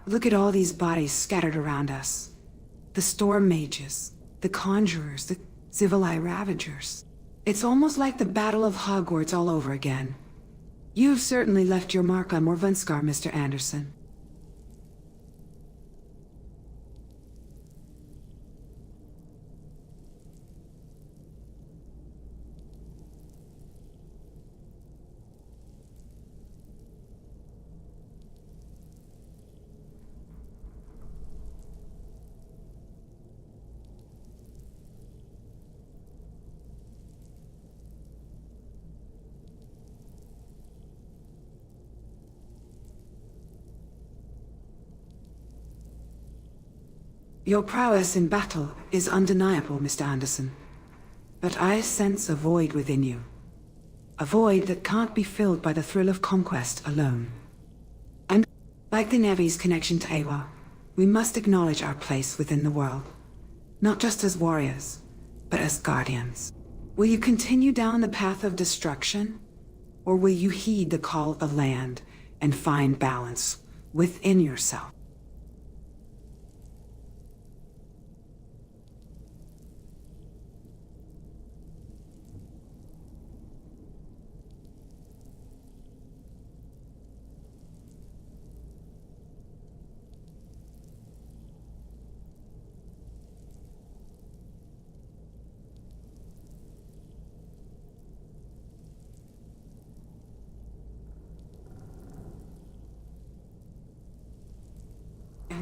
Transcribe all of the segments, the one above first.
Look at all these bodies scattered around us. The storm mages, the conjurers, the Civilai ravagers. It's almost like the Battle of Hogwarts all over again. You've certainly left your mark on Morvunskar, Mr. Anderson. Your prowess in battle is undeniable, Mr. Anderson. But I sense a void within you. A void that can't be filled by the thrill of conquest alone. And, like the Nevi's connection to Awa, we must acknowledge our place within the world. Not just as warriors, but as guardians. Will you continue down the path of destruction? Or will you heed the call of the land and find balance within yourself?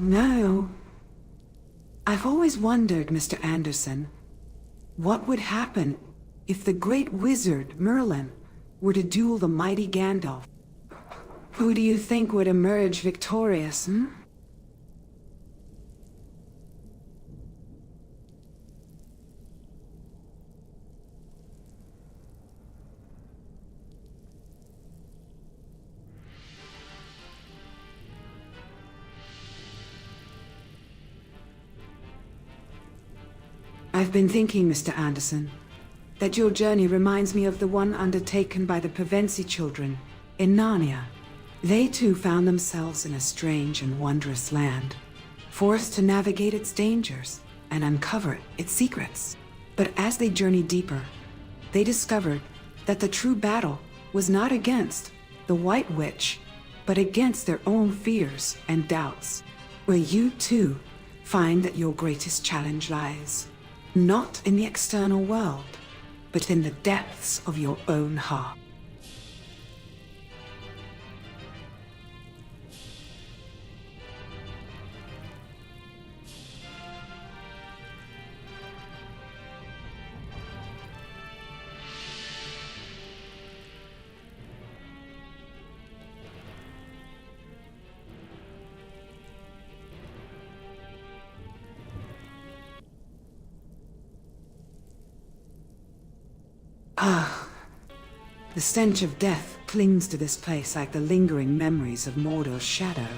No. I've always wondered, Mr. Anderson, what would happen if the great wizard, Merlin, were to duel the mighty Gandalf? Who do you think would emerge victorious, I've been thinking, Mr. Anderson, that your journey reminds me of the one undertaken by the Pevensie children in Narnia. They too found themselves in a strange and wondrous land, forced to navigate its dangers and uncover its secrets. But as they journeyed deeper, they discovered that the true battle was not against the White Witch, but against their own fears and doubts. Will you too find that your greatest challenge lies not in the external world, but in the depths of your own heart? The stench of death clings to this place like the lingering memories of Mordor's shadow.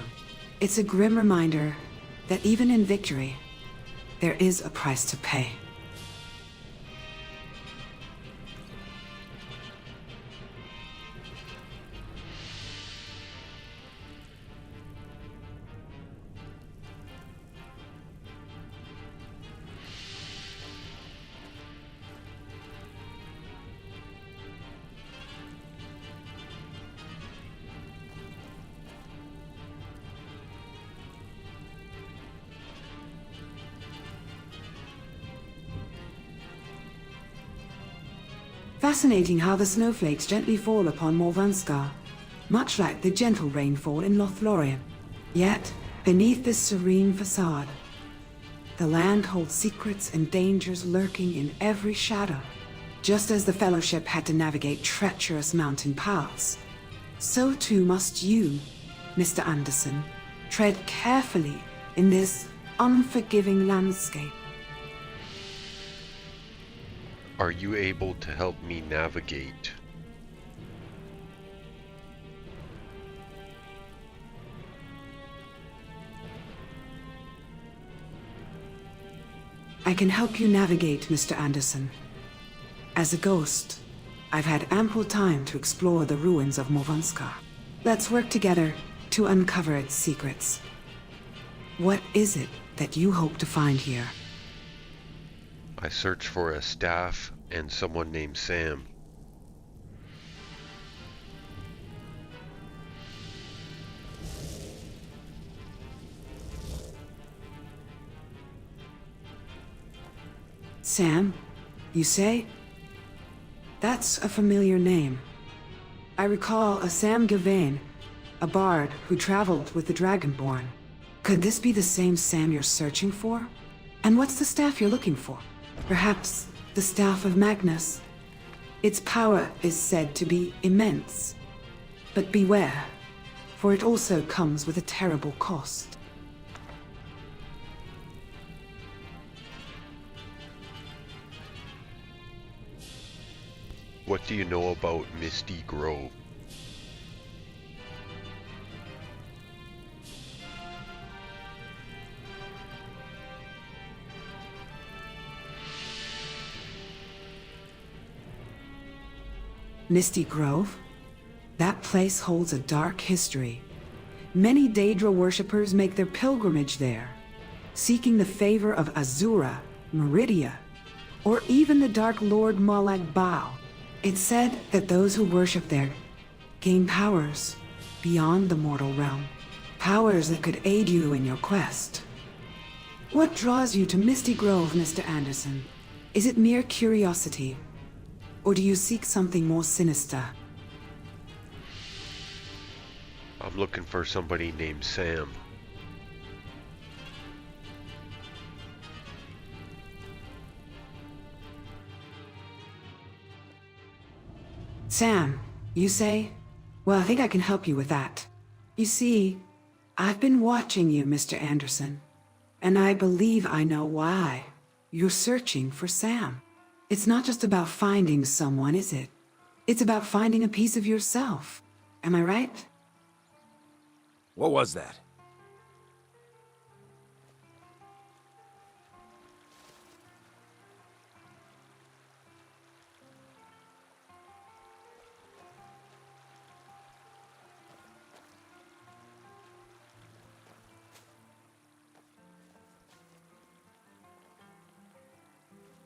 It's a grim reminder that even in victory, there is a price to pay. Fascinating how the snowflakes gently fall upon Morvunskar, much like the gentle rainfall in Lothlorien. Yet, beneath this serene facade, the land holds secrets and dangers lurking in every shadow. Just as the Fellowship had to navigate treacherous mountain paths, so too must you, Mr. Anderson, tread carefully in this unforgiving landscape. Are you able to help me navigate? I can help you navigate, Mr. Anderson. As a ghost, I've had ample time to explore the ruins of Morvunskar. Let's work together to uncover its secrets. What is it that you hope to find here? I search for a staff and someone named Sam. Sam, you say? That's a familiar name. I recall a Sam Gavain, a bard who traveled with the Dragonborn. Could this be the same Sam you're searching for? And what's the staff you're looking for? Perhaps the Staff of Magnus? Its power is said to be immense. But beware, for it also comes with a terrible cost. What do you know about Misty Grove? Misty Grove? That place holds a dark history. Many Daedra worshippers make their pilgrimage there, seeking the favor of Azura, Meridia, or even the Dark Lord Molag Bal. It's said that those who worship there gain powers beyond the mortal realm, powers that could aid you in your quest. What draws you to Misty Grove, Mr. Anderson? Is it mere curiosity, or do you seek something more sinister? I'm looking for somebody named Sam. Sam, you say? Well, I think I can help you with that. You see, I've been watching you, Mr. Anderson, and I believe I know why. You're searching for Sam. It's not just about finding someone, is it? It's about finding a piece of yourself. Am I right? What was that?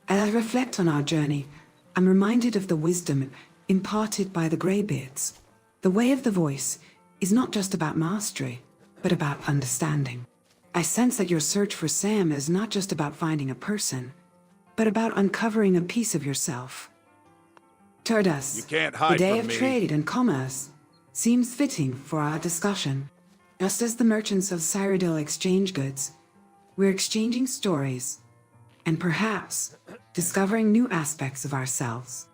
As I reflect on our journey, I'm reminded of the wisdom imparted by the Greybeards. The way of the voice is not just about mastery, but about understanding. I sense that your search for Sam is not just about finding a person, but about uncovering a piece of yourself. Turdas, You can't the hide day from of me. trade and commerce seems fitting for our discussion. Just as the merchants of Cyrodiil exchange goods, we're exchanging stories, and perhaps discovering new aspects of ourselves.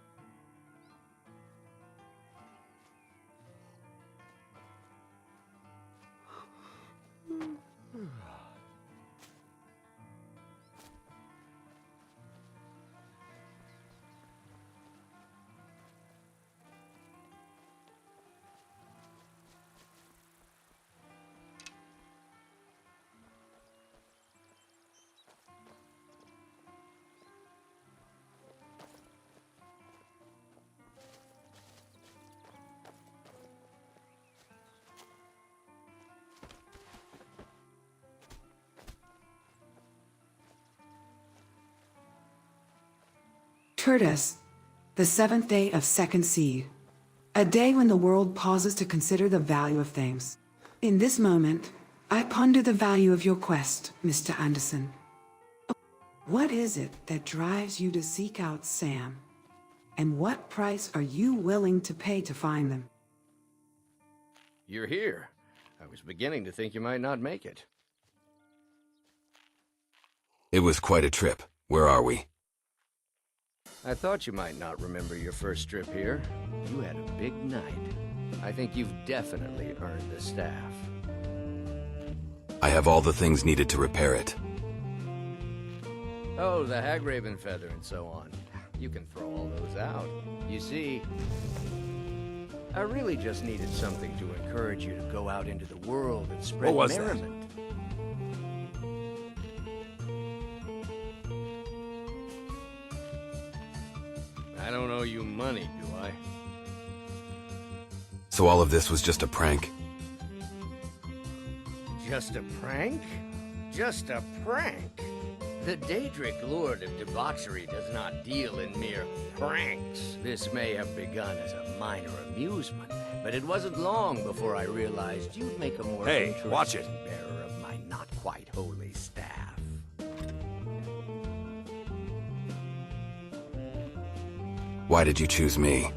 Turdas, the seventh day of Second Seed, a day when the world pauses to consider the value of things. In this moment, I ponder the value of your quest, Mr. Anderson. What is it that drives you to seek out Sam? And what price are you willing to pay to find them? You're here. I was beginning to think you might not make it. It was quite a trip. Where are we? I thought you might not remember your first trip here. You had a big night. I think you've definitely earned the staff. I have all the things needed to repair it. Oh, the Hagraven feather and so on. You can throw all those out. You see, I really just needed something to encourage you to go out into the world and spread What was that? merriment. I don't owe you money, do I? So all of this was just a prank? Just a prank? Just a prank? The Daedric Lord of Debauchery does not deal in mere pranks. This may have begun as a minor amusement, but it wasn't long before I realized you'd make a more Hey, watch it. interesting bearer of my not-quite-holy staff. Why did you choose me?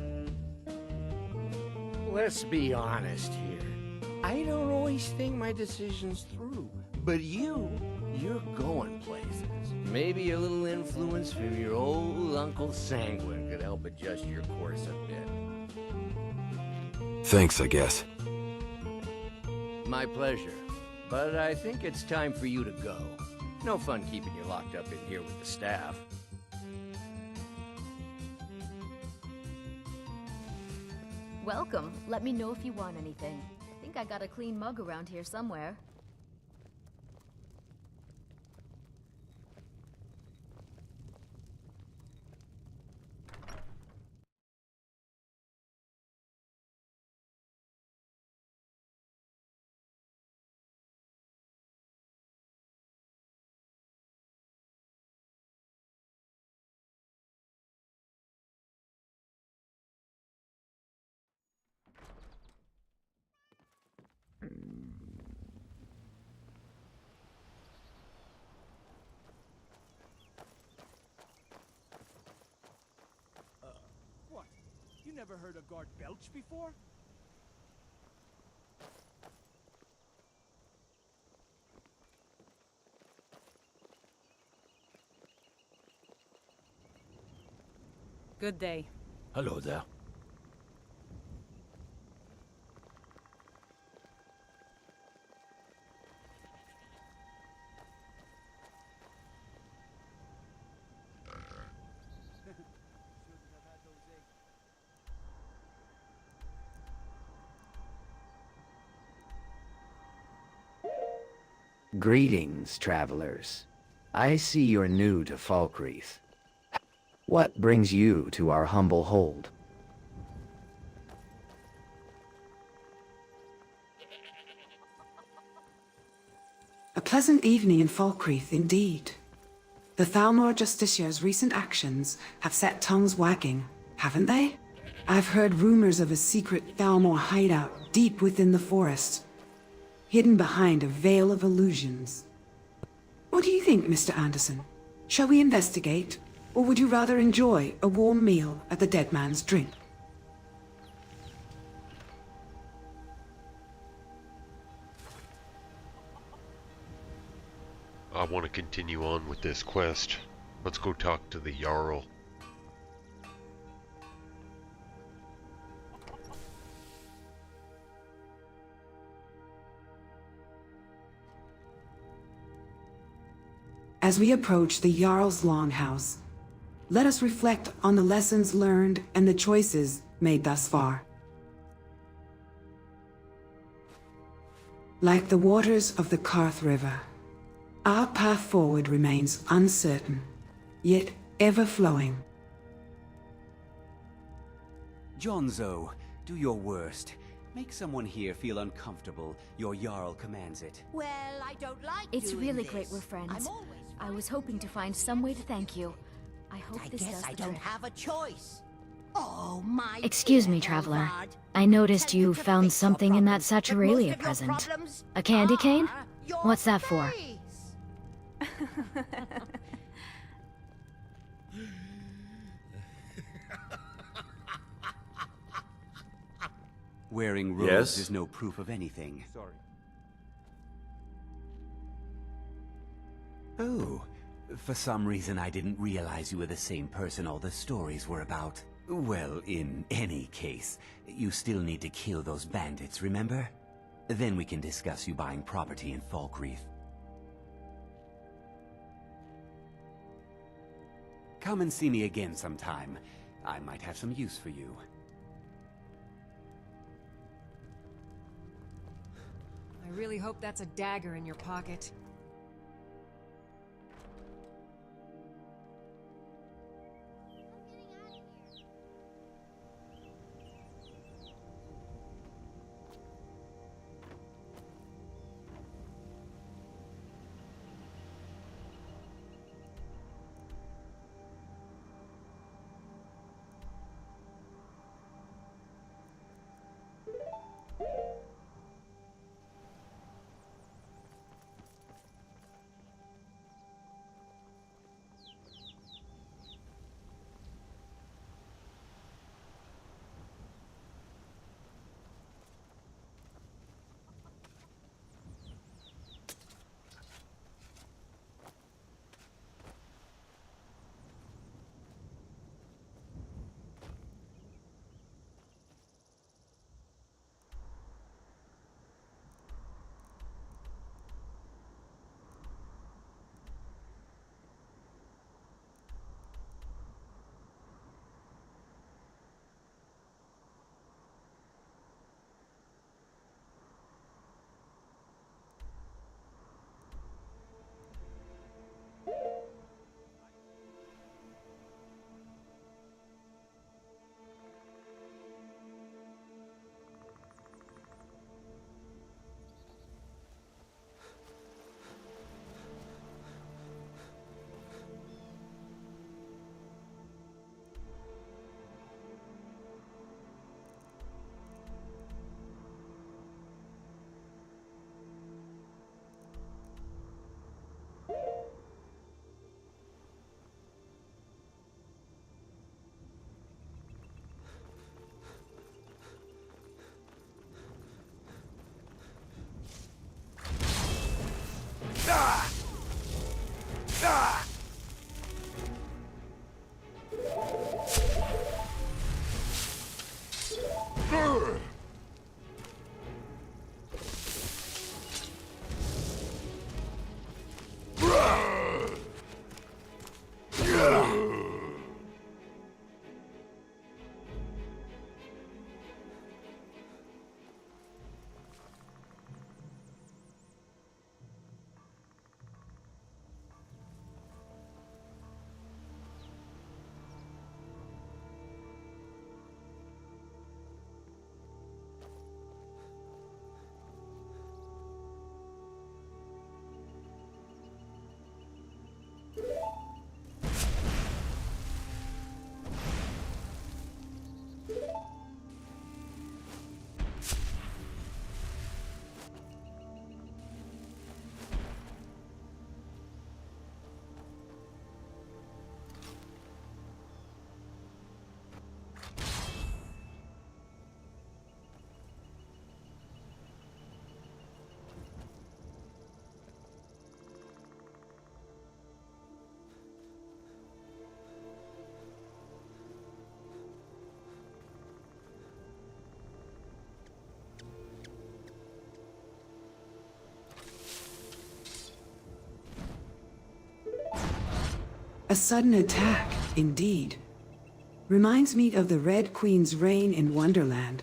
Let's be honest here. I don't always think my decisions through, but you're going places. Maybe a little influence from your old Uncle Sanguine could help adjust your course a bit. Thanks, I guess. My pleasure. But I think it's time for you to go. No fun keeping you locked up in here with the staff. Welcome. Let me know if you want anything. I think I got a clean mug around here somewhere. What? You never heard a guard belch before? Good day. Hello there. Greetings, travelers. I see you're new to Falkreath. What brings you to our humble hold? A pleasant evening in Falkreath, indeed. The Thalmor Justicia's recent actions have set tongues wagging, haven't they? I've heard rumors of a secret Thalmor hideout deep within the forest, hidden behind a veil of illusions. What do you think, Mr. Anderson? Shall we investigate, or would you rather enjoy a warm meal at the Dead Man's Drink? I want to continue on with this quest. Let's go talk to the Jarl. As we approach the Jarl's Longhouse, let us reflect on the lessons learned and the choices made thus far. Like the waters of the Karth River, our path forward remains uncertain, yet ever-flowing. Jonzo, do your worst. Make someone here feel uncomfortable. Your Jarl commands it. Well, I don't like It's doing really this. great we're friends. I'm always I was hoping to find some way to thank you. I hope I this guess does I the don't trick. have a choice. Oh, my Excuse me, dear traveler. Elvard. I noticed Tell you you to found fix your something in that problems, but most Saturalia of your present. problems A candy cane? are your What's that for? face. Wearing robes Yes? is no proof of anything. Sorry. Oh, for some reason I didn't realize you were the same person all the stories were about. Well, in any case, you still need to kill those bandits, remember? Then we can discuss you buying property in Falkreath. Come and see me again sometime. I might have some use for you. I really hope that's a dagger in your pocket. A sudden attack, indeed. Reminds me of the Red Queen's reign in Wonderland.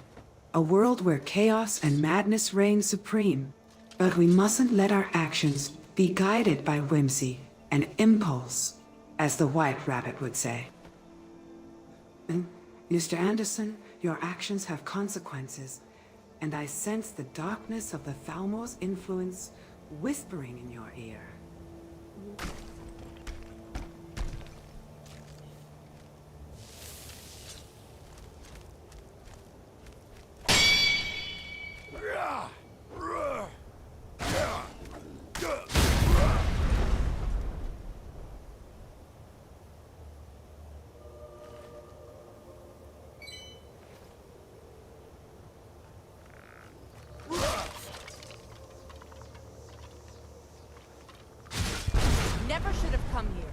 A world where chaos and madness reign supreme. But we mustn't let our actions be guided by whimsy and impulse, as the White Rabbit would say. Mr. Anderson, your actions have consequences, and I sense the darkness of the Thalmor's influence whispering in your ear. Never should have come here.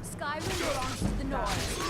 Skyrim belongs to the North.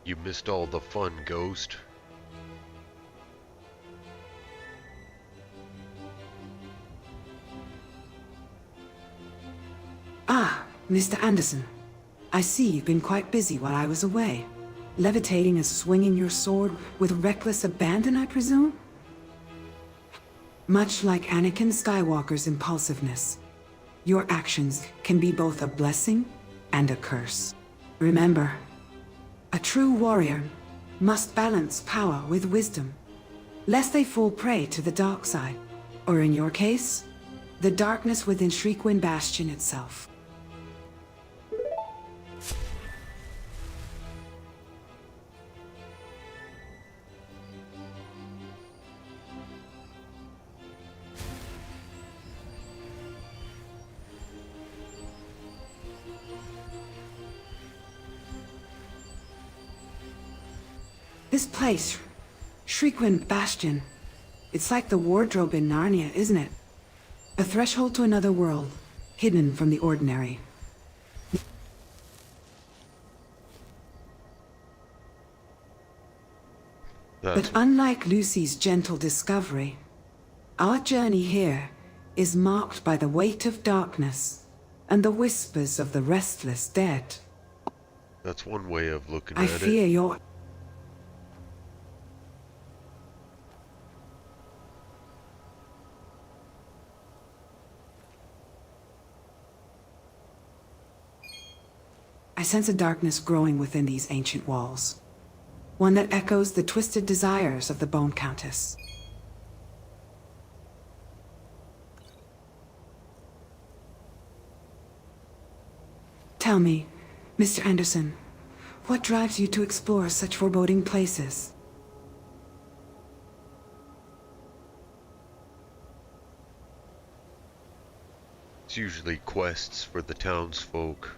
You missed all the fun, Ghost. Ah, Mr. Anderson. I see you've been quite busy while I was away. Levitating and swinging your sword with reckless abandon, I presume? Much like Anakin Skywalker's impulsiveness, your actions can be both a blessing and a curse. Remember, a true warrior must balance power with wisdom, lest they fall prey to the dark side, or in your case, the darkness within Shriekwin Bastion itself. This place, Shriekwin Bastion, it's like the wardrobe in Narnia, isn't it? A threshold to another world, hidden from the ordinary. But unlike Lucy's gentle discovery, our journey here is marked by the weight of darkness and the whispers of the restless dead. That's one way of looking I at it. fear your... I sense a darkness growing within these ancient walls. one that echoes the twisted desires of the Bone Countess. Tell me, Mr. Anderson, what drives you to explore such foreboding places? It's usually quests for the townsfolk.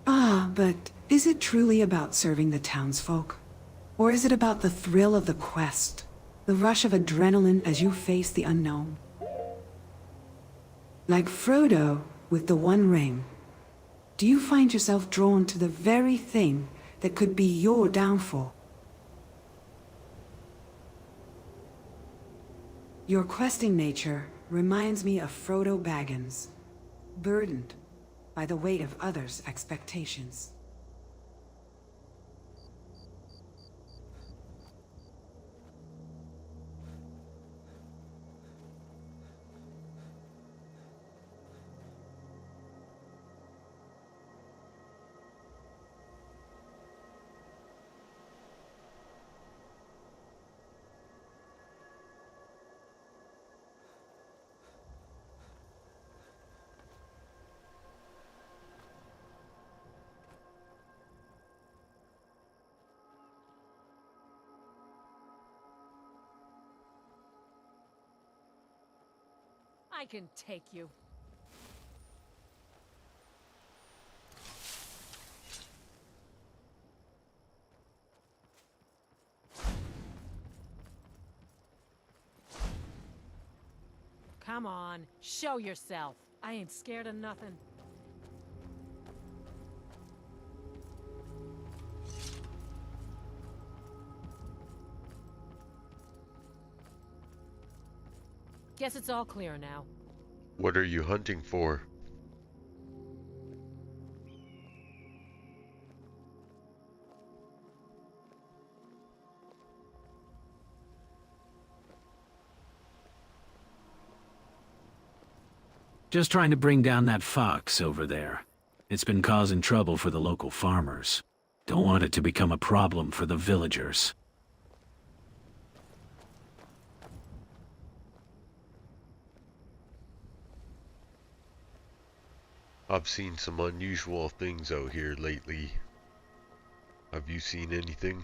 Ah, but is it truly about serving the townsfolk? Or is it about the thrill of the quest? The rush of adrenaline as you face the unknown? Like Frodo with the One Ring, do you find yourself drawn to the very thing that could be your downfall? Your questing nature reminds me of Frodo Baggins, burdened by the weight of others' expectations. I can take you. Come on, show yourself. I ain't scared of nothing. Guess it's all clear now. What are you hunting for? Just trying to bring down that fox over there. It's been causing trouble for the local farmers. Don't want it to become a problem for the villagers. I've seen some unusual things out here lately. Have you seen anything?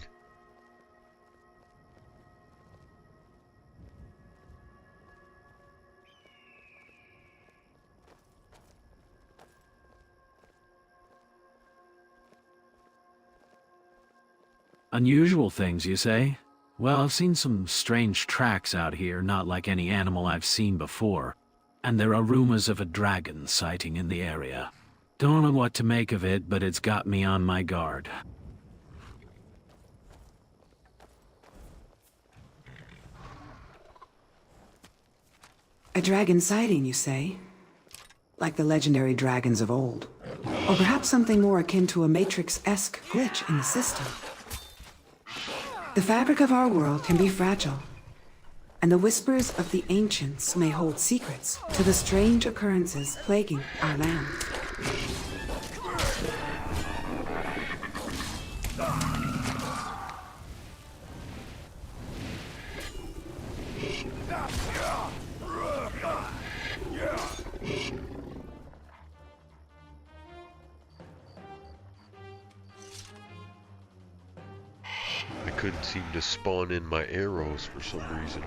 Unusual things, you say? Well, I've seen some strange tracks out here, not like any animal I've seen before. And there are rumors of a dragon sighting in the area. Don't know what to make of it, but it's got me on my guard. A dragon sighting, you say? Like the legendary dragons of old. Or perhaps something more akin to a Matrix-esque glitch in the system. The fabric of our world can be fragile, and the whispers of the ancients may hold secrets to the strange occurrences plaguing our land. I couldn't seem to spawn in my arrows for some reason.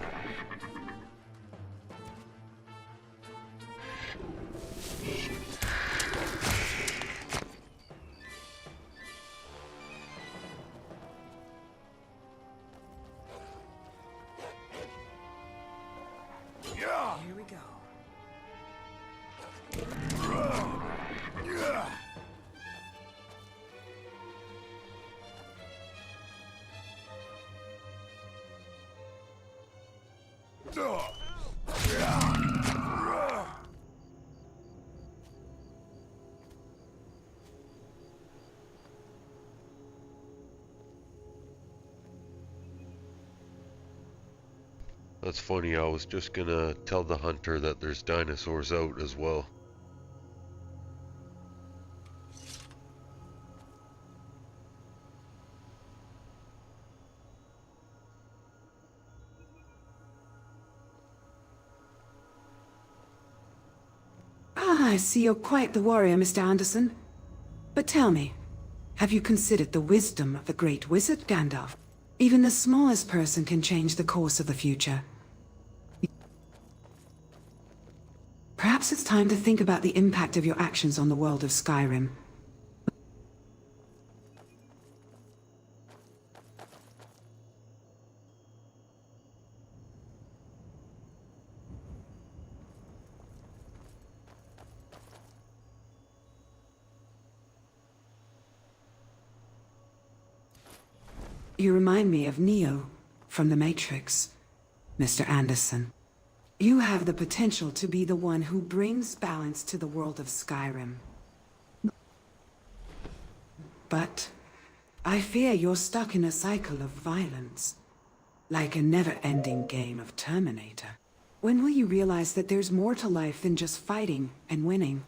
Here we go. That's funny, I was just gonna tell the hunter that there's dinosaurs out as well. Ah, I see you're quite the warrior, Mr. Anderson. But tell me, have you considered the wisdom of the great wizard, Gandalf? Even the smallest person can change the course of the future. Perhaps it's time to think about the impact of your actions on the world of Skyrim. You remind me of Neo from The Matrix, Mr. Anderson. You have the potential to be the one who brings balance to the world of Skyrim. But I fear you're stuck in a cycle of violence, like a never-ending game of Terminator. When will you realize that there's more to life than just fighting and winning?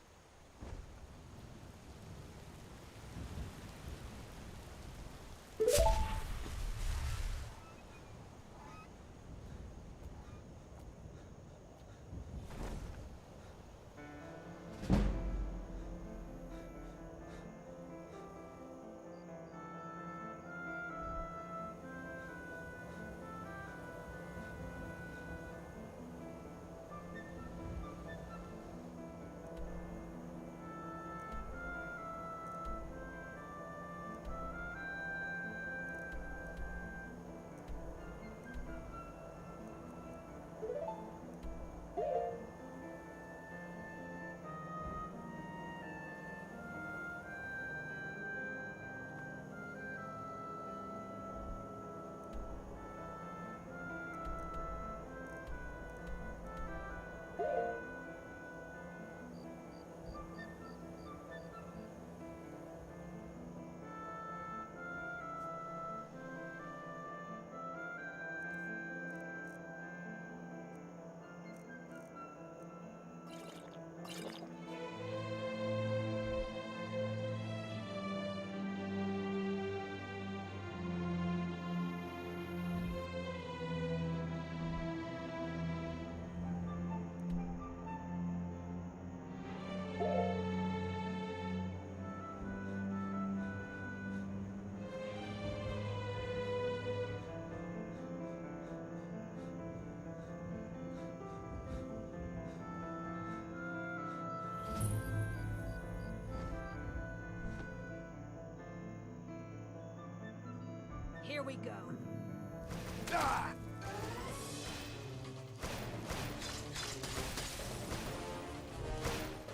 Here we go.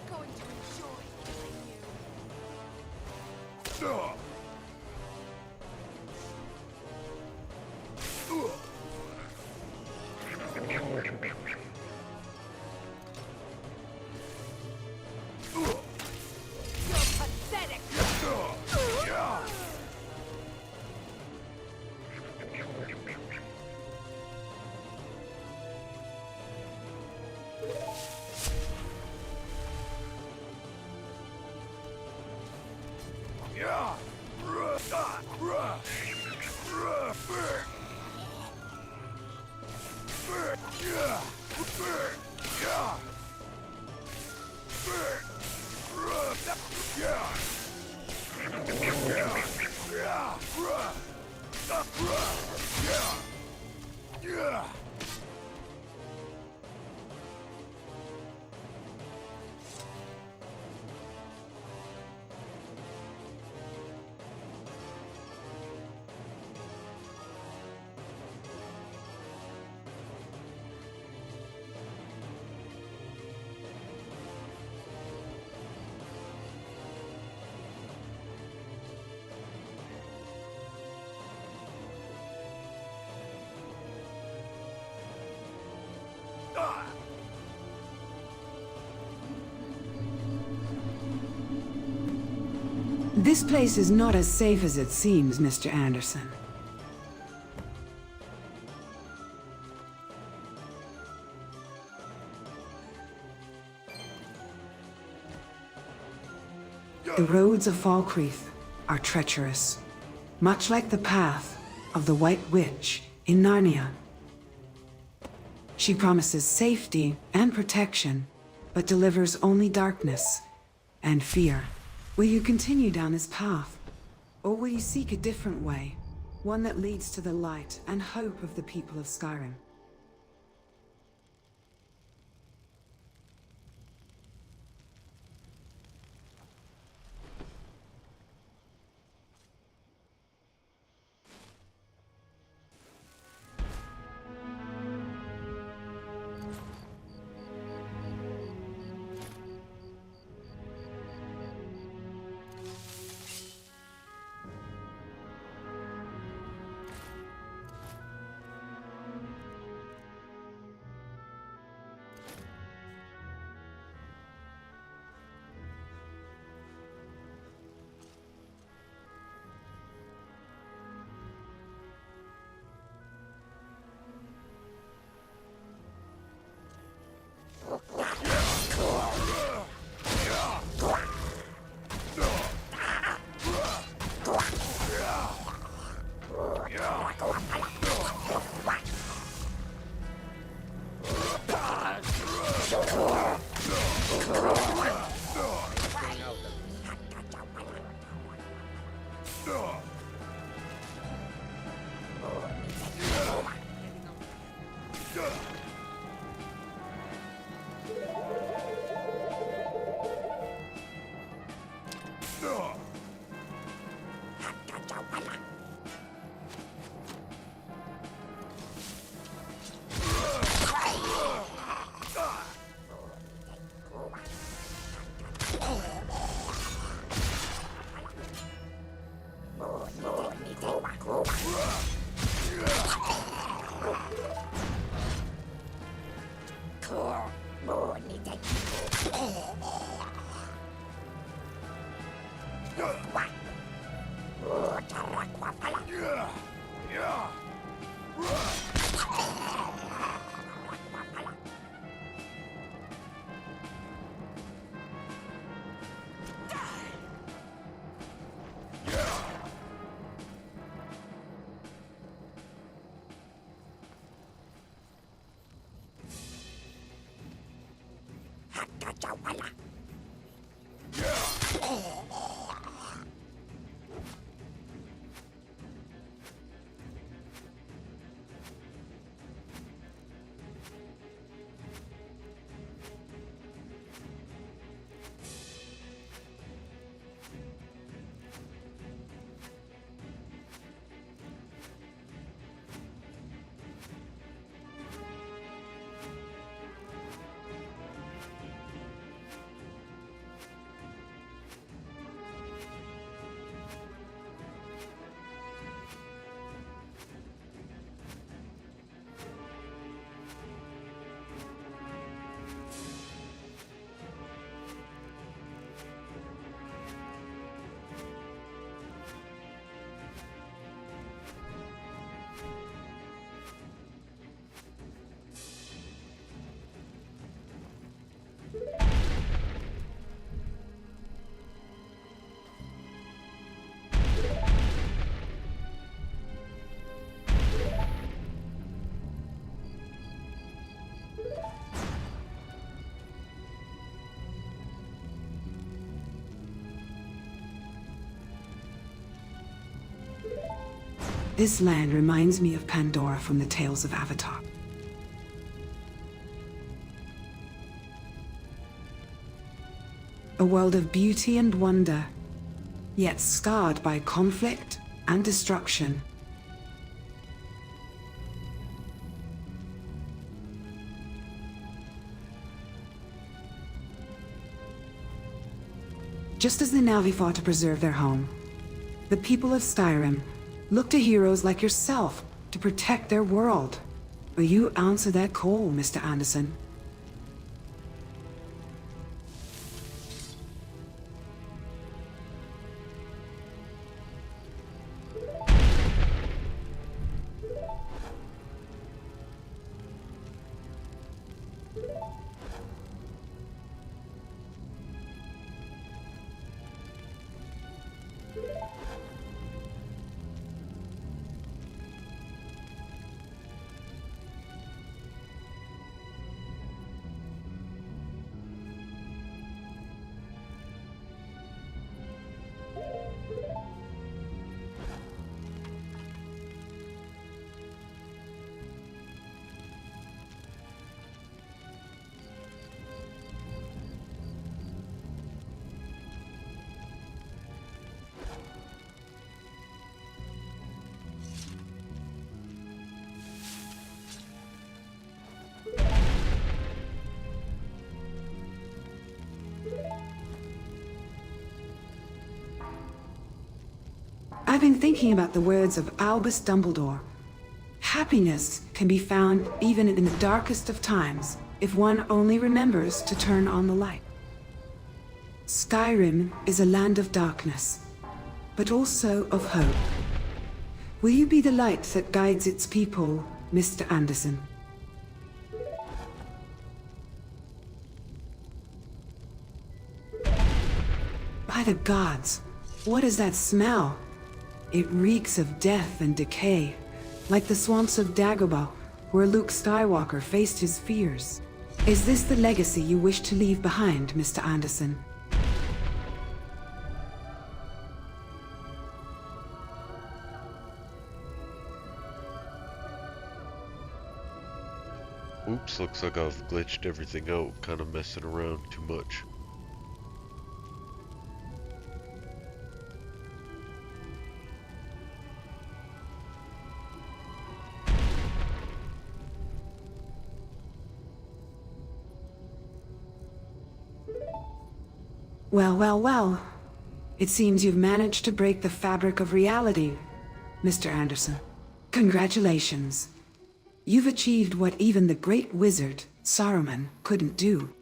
Going to enjoy killing you. You're pathetic. This place is not as safe as it seems, Mr. Anderson. The roads of Falkreath are treacherous, much like the path of the White Witch in Narnia. She promises safety and protection, but delivers only darkness and fear. Will you continue down this path, or will you seek a different way, one that leads to the light and hope of the people of Skyrim? This land reminds me of Pandora from the Tales of Avatar. A world of beauty and wonder, yet scarred by conflict and destruction. Just as the Na'vi fought to preserve their home, the people of Skyrim look to heroes like yourself to protect their world. Will you answer that call, Mr. Anderson? I've been thinking about the words of Albus Dumbledore. Happiness can be found even in the darkest of times if one only remembers to turn on the light. Skyrim is a land of darkness, but also of hope. Will you be the light that guides its people, Mr. Anderson? By the gods, what is that smell? It reeks of death and decay, like the swamps of Dagobah, where Luke Skywalker faced his fears. Is this the legacy you wish to leave behind, Mr. Anderson? Oops, looks like I've glitched everything out, kinda messing around too much. Well, well, well. It seems you've managed to break the fabric of reality, Mr. Anderson. Congratulations. You've achieved what even the great wizard, Saruman, couldn't do.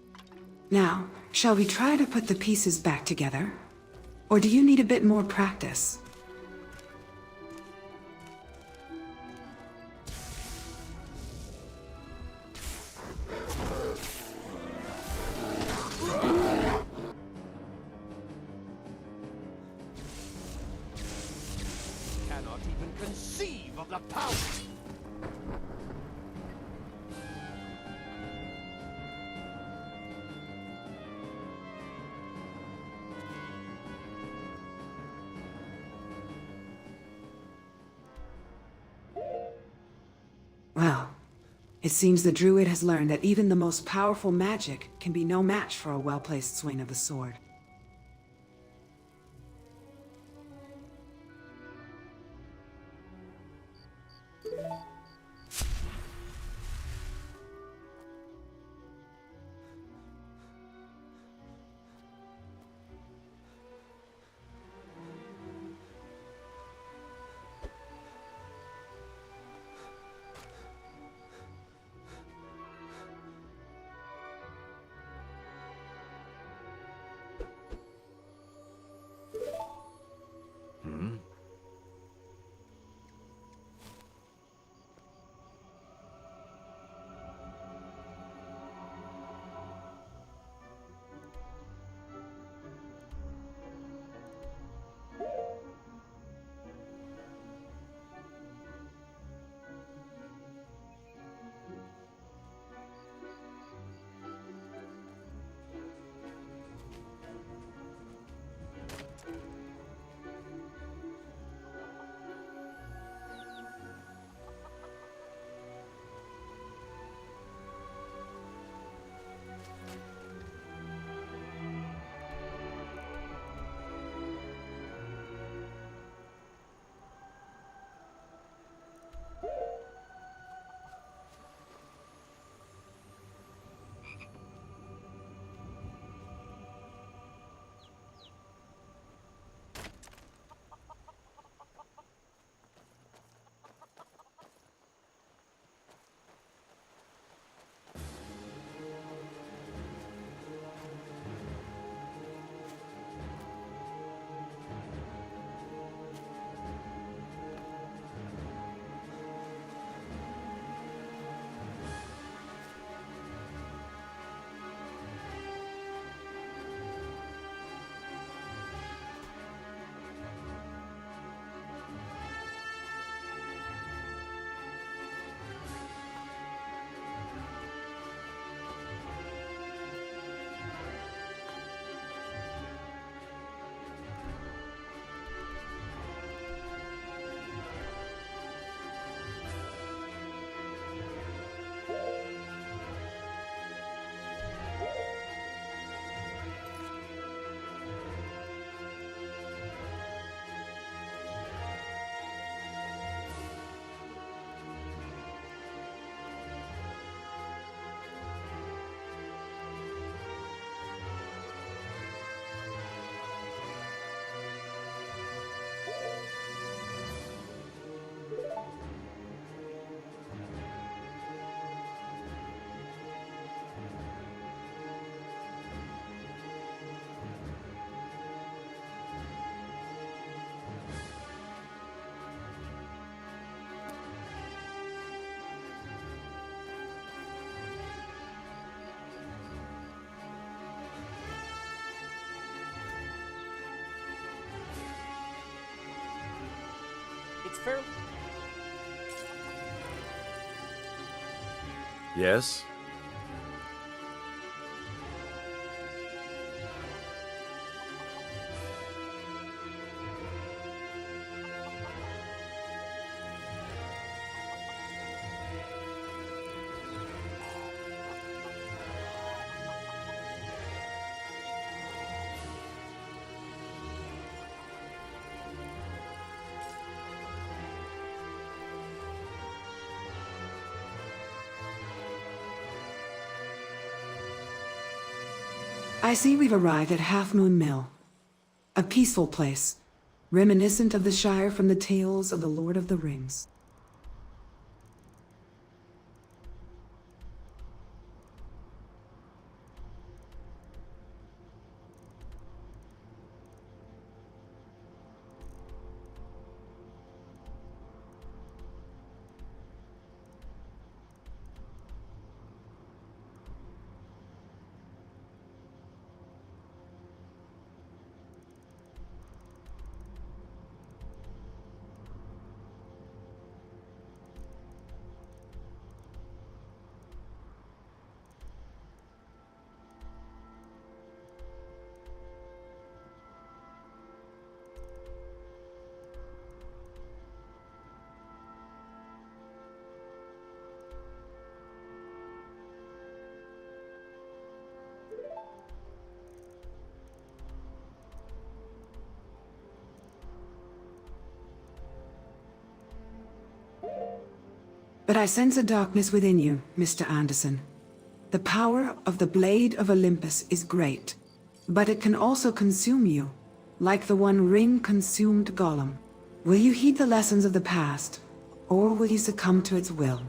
Now, shall we try to put the pieces back together? Or do you need a bit more practice? Cannot even conceive of the power. Well, it seems the druid has learned that even the most powerful magic can be no match for a well-placed swing of the sword. It's fairly... Yes? I see we've arrived at Half Moon Mill. A peaceful place, reminiscent of the Shire from the tales of the Lord of the Rings. But I sense a darkness within you, Mr. Anderson. The power of the Blade of Olympus is great, but it can also consume you, like the One Ring consumed Gollum. Will you heed the lessons of the past, or will you succumb to its will?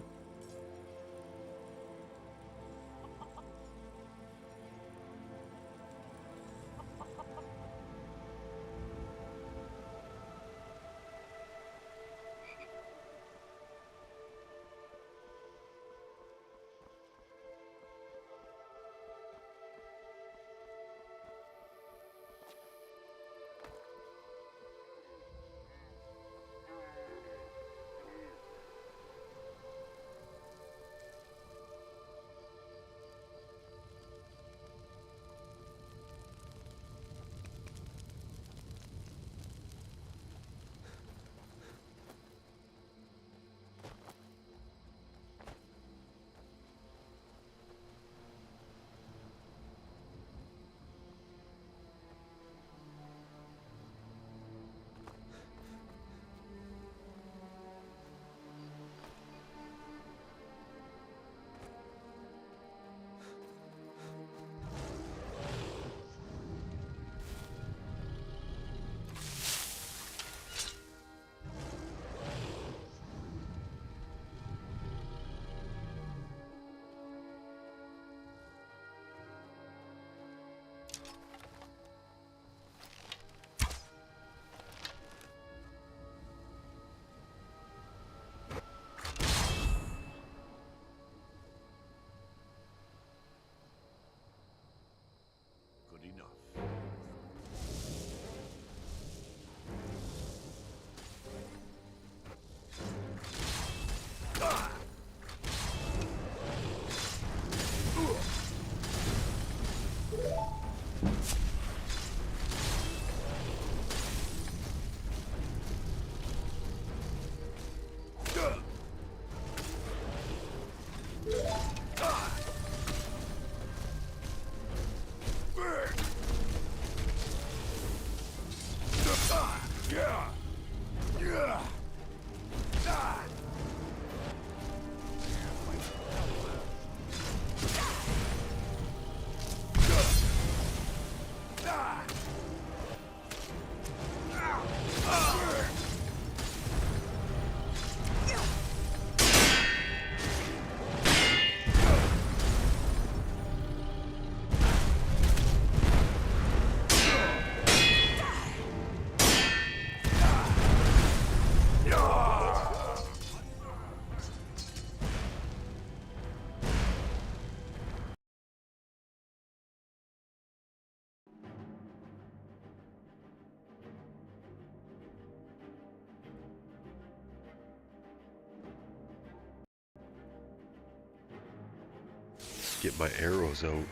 get my arrows out. And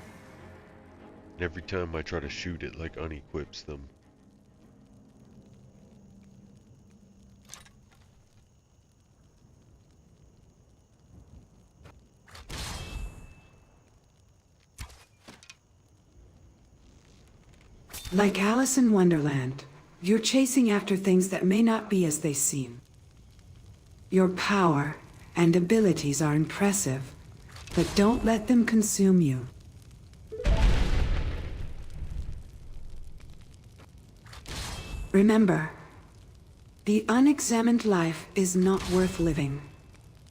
every time I try to shoot it, like unequips them. Like Alice in Wonderland, you're chasing after things that may not be as they seem. Your power and abilities are impressive, but don't let them consume you. Remember, the unexamined life is not worth living,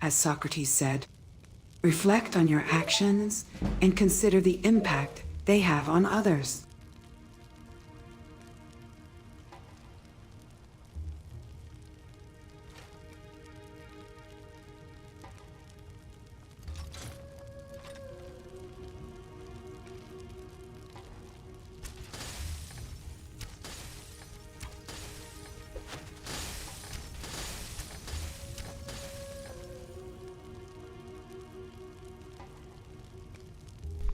as Socrates said. Reflect on your actions and consider the impact they have on others.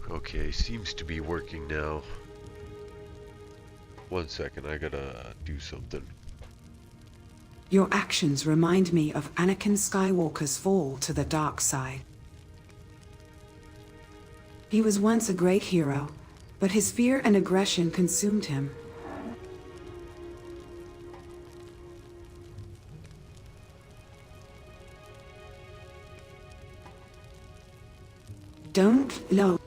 Okay, seems to be working now. 1 second, I gotta do something. Your actions remind me of Anakin Skywalker's fall to the dark side. He was once a great hero, but his fear and aggression consumed him. Don't know.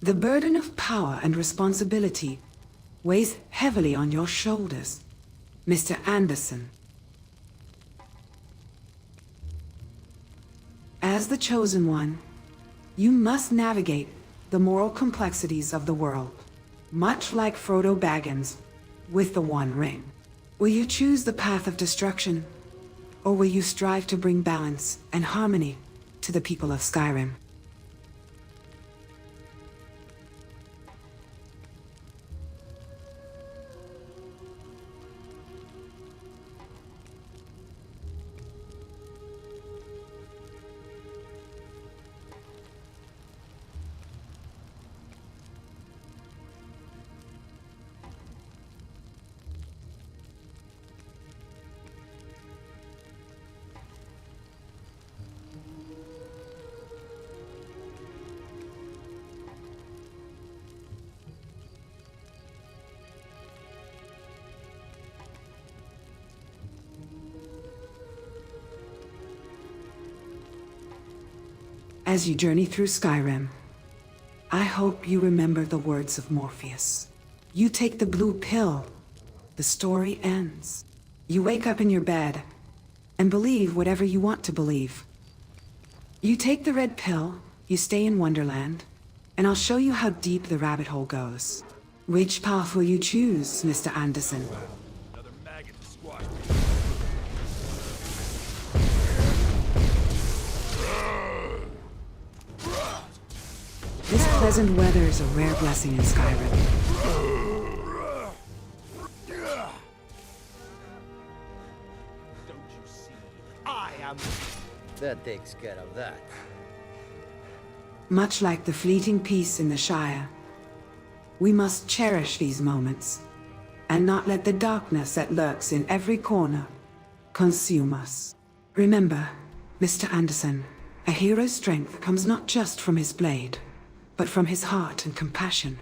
The burden of power and responsibility weighs heavily on your shoulders, Mr. Anderson. As the Chosen One, you must navigate the moral complexities of the world, much like Frodo Baggins with the One Ring. Will you choose the path of destruction, or will you strive to bring balance and harmony to the people of Skyrim? As you journey through Skyrim, I hope you remember the words of Morpheus. You take the blue pill, the story ends. You wake up in your bed and believe whatever you want to believe. You take the red pill, you stay in Wonderland, and I'll show you how deep the rabbit hole goes. Which path will you choose, Mr. Anderson? Another maggot to squash. This pleasant weather is a rare blessing in Skyrim. Don't you see? I am. That takes care of that. Much like the fleeting peace in the Shire, we must cherish these moments and not let the darkness that lurks in every corner consume us. Remember, Mr. Anderson, a hero's strength comes not just from his blade, but from his heart and compassion.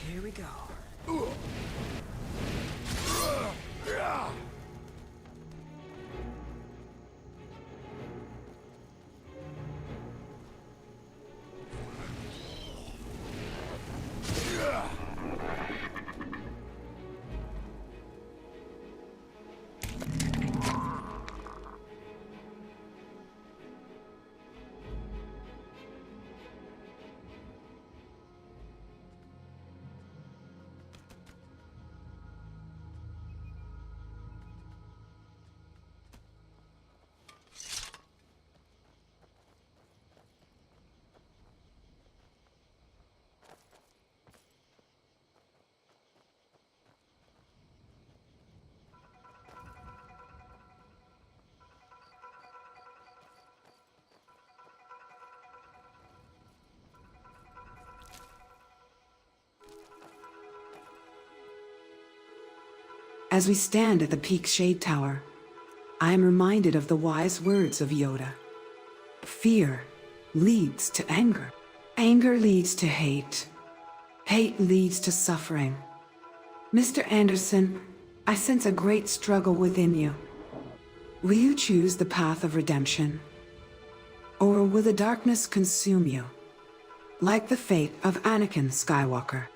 Here we go. As we stand at the peak shade tower, I am reminded of the wise words of Yoda. Fear leads to anger. Anger leads to hate. Hate leads to suffering. Mr. Anderson, I sense a great struggle within you. Will you choose the path of redemption? Or will the darkness consume you, like the fate of Anakin Skywalker?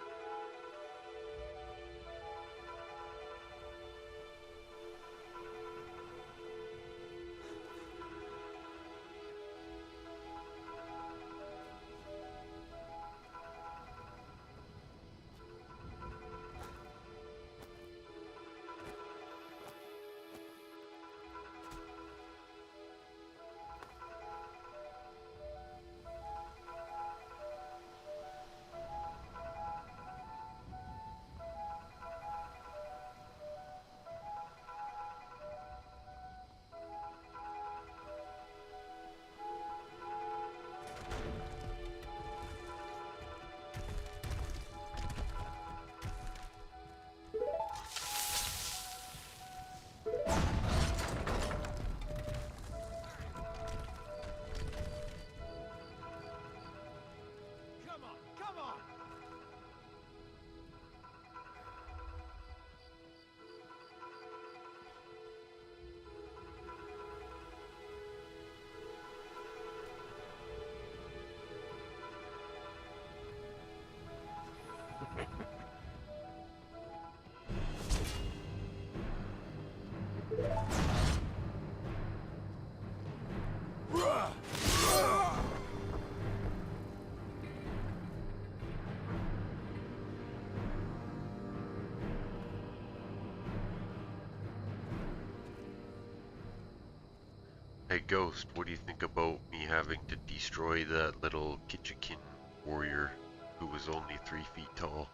Hey Ghost, what do you think about me having to destroy that little Kitchikin warrior who was only 3 feet tall?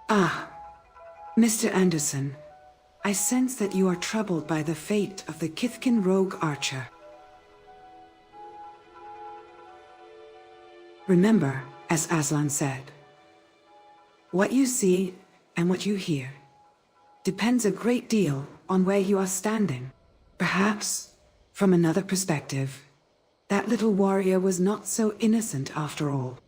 Ah, Mr. Anderson, I sense that you are troubled by the fate of the Kithkin rogue archer. Remember, as Aslan said, what you see and what you hear depends a great deal on where you are standing. Perhaps, from another perspective, that little warrior was not so innocent after all.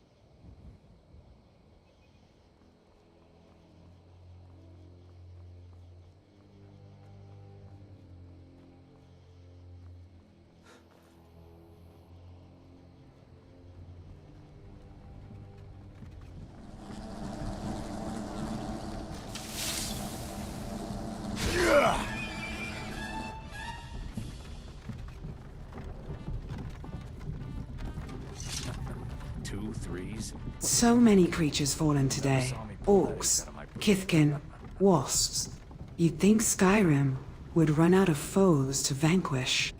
please. So many creatures fallen today. Orcs, Kithkin, wasps. You'd think Skyrim would run out of foes to vanquish.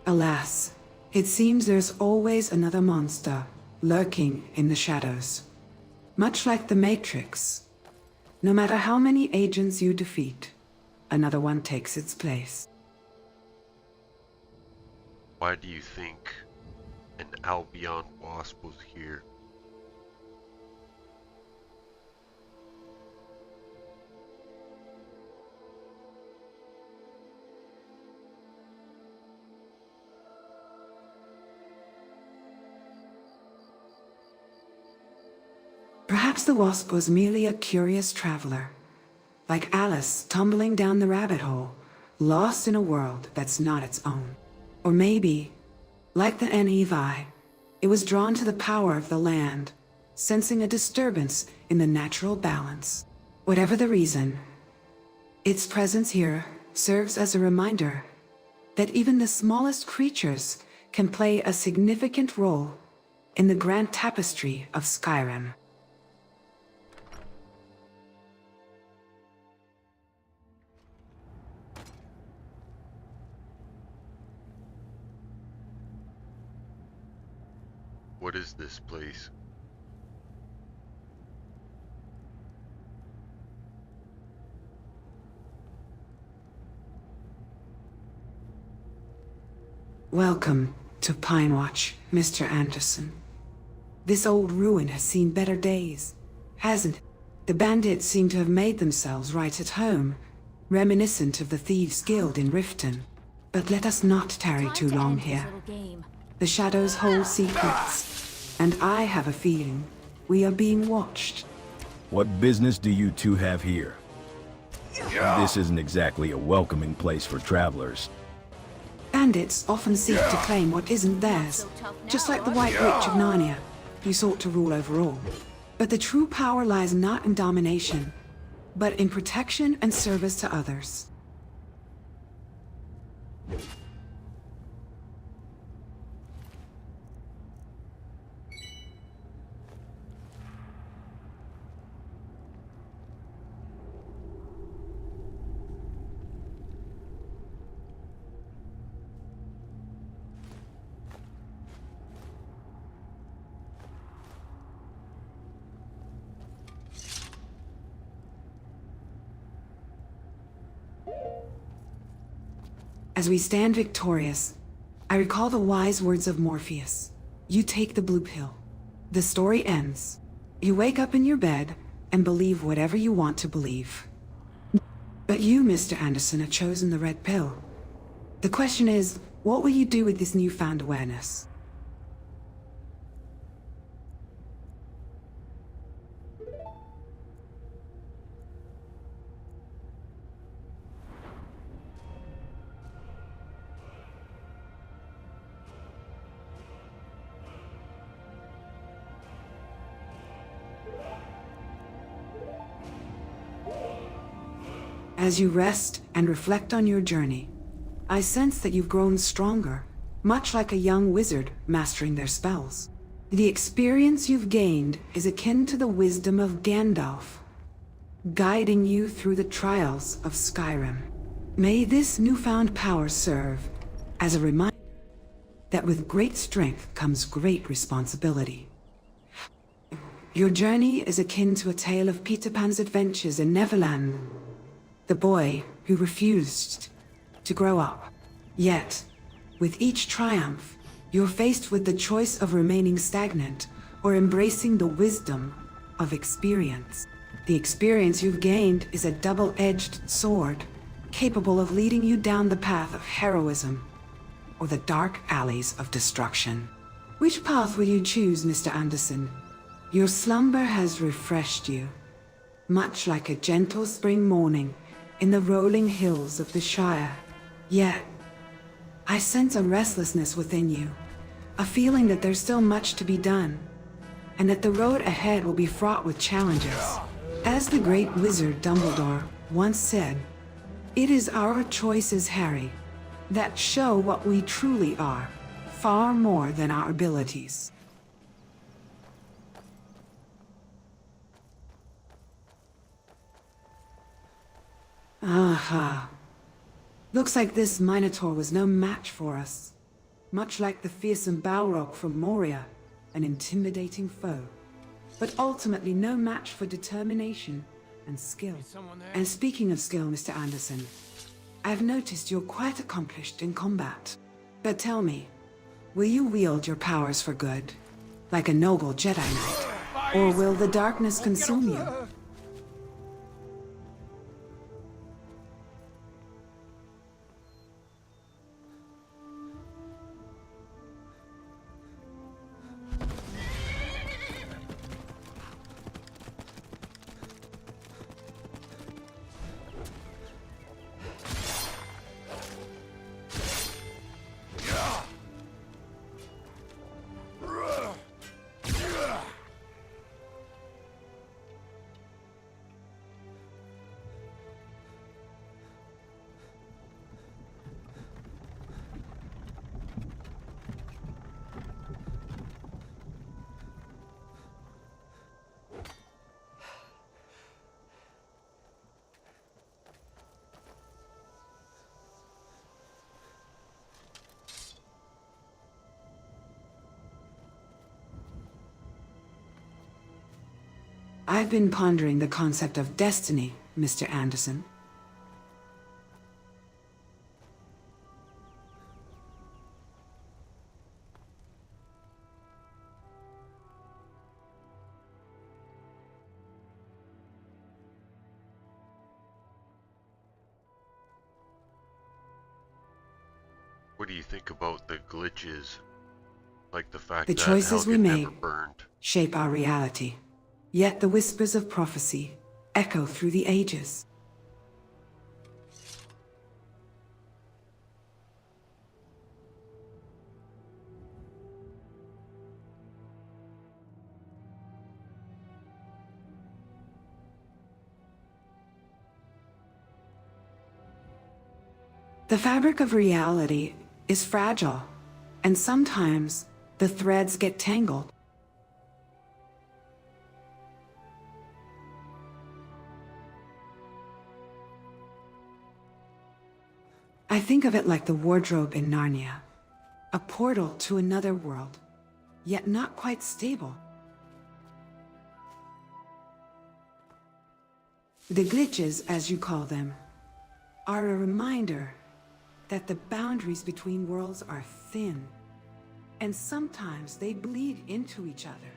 Alas, it seems there's always another monster lurking in the shadows. Much like the Matrix, no matter how many agents you defeat, another one takes its place. Why do you think an Albion wasp was here? Perhaps the wasp was merely a curious traveler, like Alice tumbling down the rabbit hole, lost in a world that's not its own. Or maybe, like the Nevi, it was drawn to the power of the land, sensing a disturbance in the natural balance. Whatever the reason, its presence here serves as a reminder that even the smallest creatures can play a significant role in the grand tapestry of Skyrim. What is this place? Welcome to Pine Watch, Mr. Anderson. This old ruin has seen better days, hasn't it? The bandits seem to have made themselves right at home, reminiscent of the Thieves' Guild in Riften. But let us not tarry too long here. The shadows hold secrets, and I have a feeling we are being watched. What business do you two have here? This isn't exactly a welcoming place for travelers. Bandits often seek to claim what isn't theirs, just like the White Witch of Narnia, who sought to rule over all. But the true power lies not in domination, but in protection and service to others. As we stand victorious, I recall the wise words of Morpheus. You take the blue pill. The story ends. You wake up in your bed and believe whatever you want to believe. But you, Mr. Anderson, have chosen the red pill. The question is, what will you do with this newfound awareness? As you rest and reflect on your journey, I sense that you've grown stronger, much like a young wizard mastering their spells. The experience you've gained is akin to the wisdom of Gandalf, guiding you through the trials of Skyrim. May this newfound power serve as a reminder that with great strength comes great responsibility. Your journey is akin to a tale of Peter Pan's adventures in Neverland, the boy who refused to grow up. Yet, with each triumph, you're faced with the choice of remaining stagnant or embracing the wisdom of experience. The experience you've gained is a double-edged sword, capable of leading you down the path of heroism or the dark alleys of destruction. Which path will you choose, Mr. Anderson? Your slumber has refreshed you, much like a gentle spring morning in the rolling hills of the Shire. Yet, I sense a restlessness within you, a feeling that there's still much to be done, and that the road ahead will be fraught with challenges. As the great wizard Dumbledore once said, "It is our choices, Harry, that show what we truly are, far more than our abilities. Aha. Looks like this Minotaur was no match for us. Much like the fearsome Balrog from Moria, an intimidating foe. But ultimately no match for determination and skill. And speaking of skill, Mr. Anderson, I've noticed you're quite accomplished in combat. But tell me, will you wield your powers for good, like a noble Jedi Knight? Or will the darkness consume you? I've been pondering the concept of destiny, Mr. Anderson. What do you think about the glitches? Like the fact The that choices we Helgen make never burned. shape our reality. Yet the whispers of prophecy echo through the ages. The fabric of reality is fragile, and sometimes the threads get tangled. I think of it like the wardrobe in Narnia, a portal to another world, yet not quite stable. The glitches, as you call them, are a reminder that the boundaries between worlds are thin, and sometimes they bleed into each other.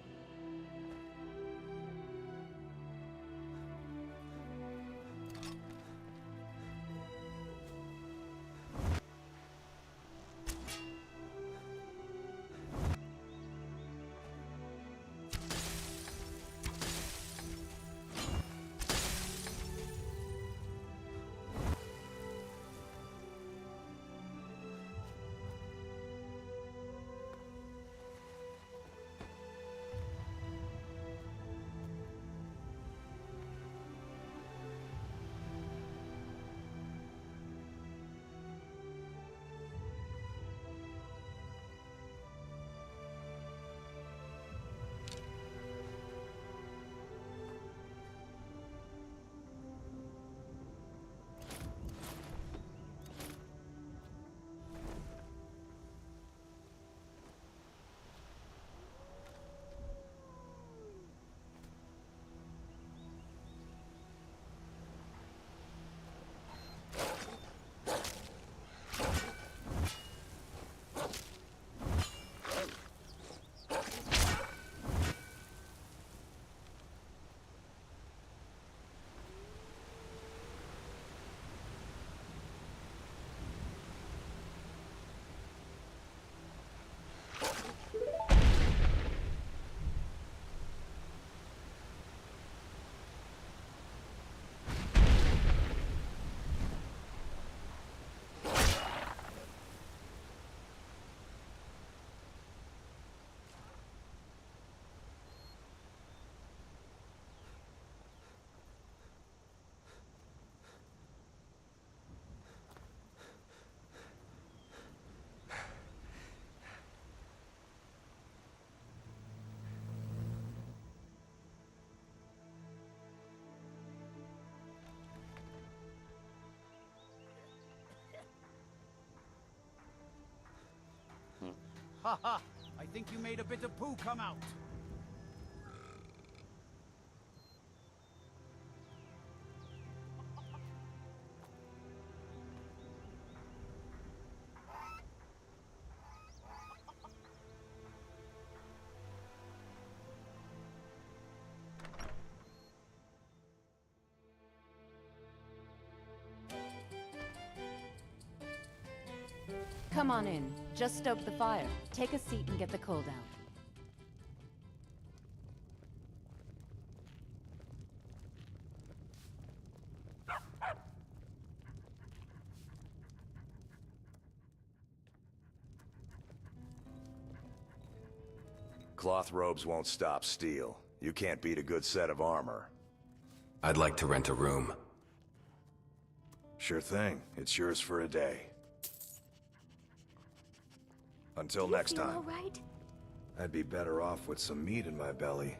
Haha! I think you made a bit of poo come out. Come on in. Just stoke the fire. Take a seat and get the cold out. Cloth robes won't stop steel. You can't beat a good set of armor. I'd like to rent a room. Sure thing. It's yours for a day. Until next time. All right? I'd be better off with some meat in my belly.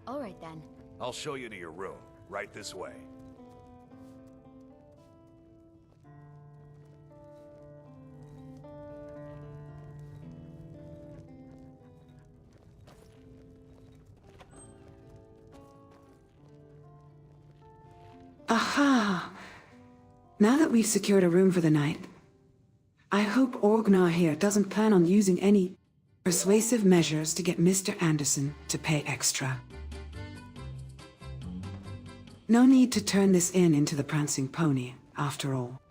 All right then. I'll show you to your room. Right this way. Aha! Now that we've secured a room for the night, I hope Orgnar here doesn't plan on using any persuasive measures to get Mr. Anderson to pay extra. No need to turn this inn into the Prancing Pony, after all.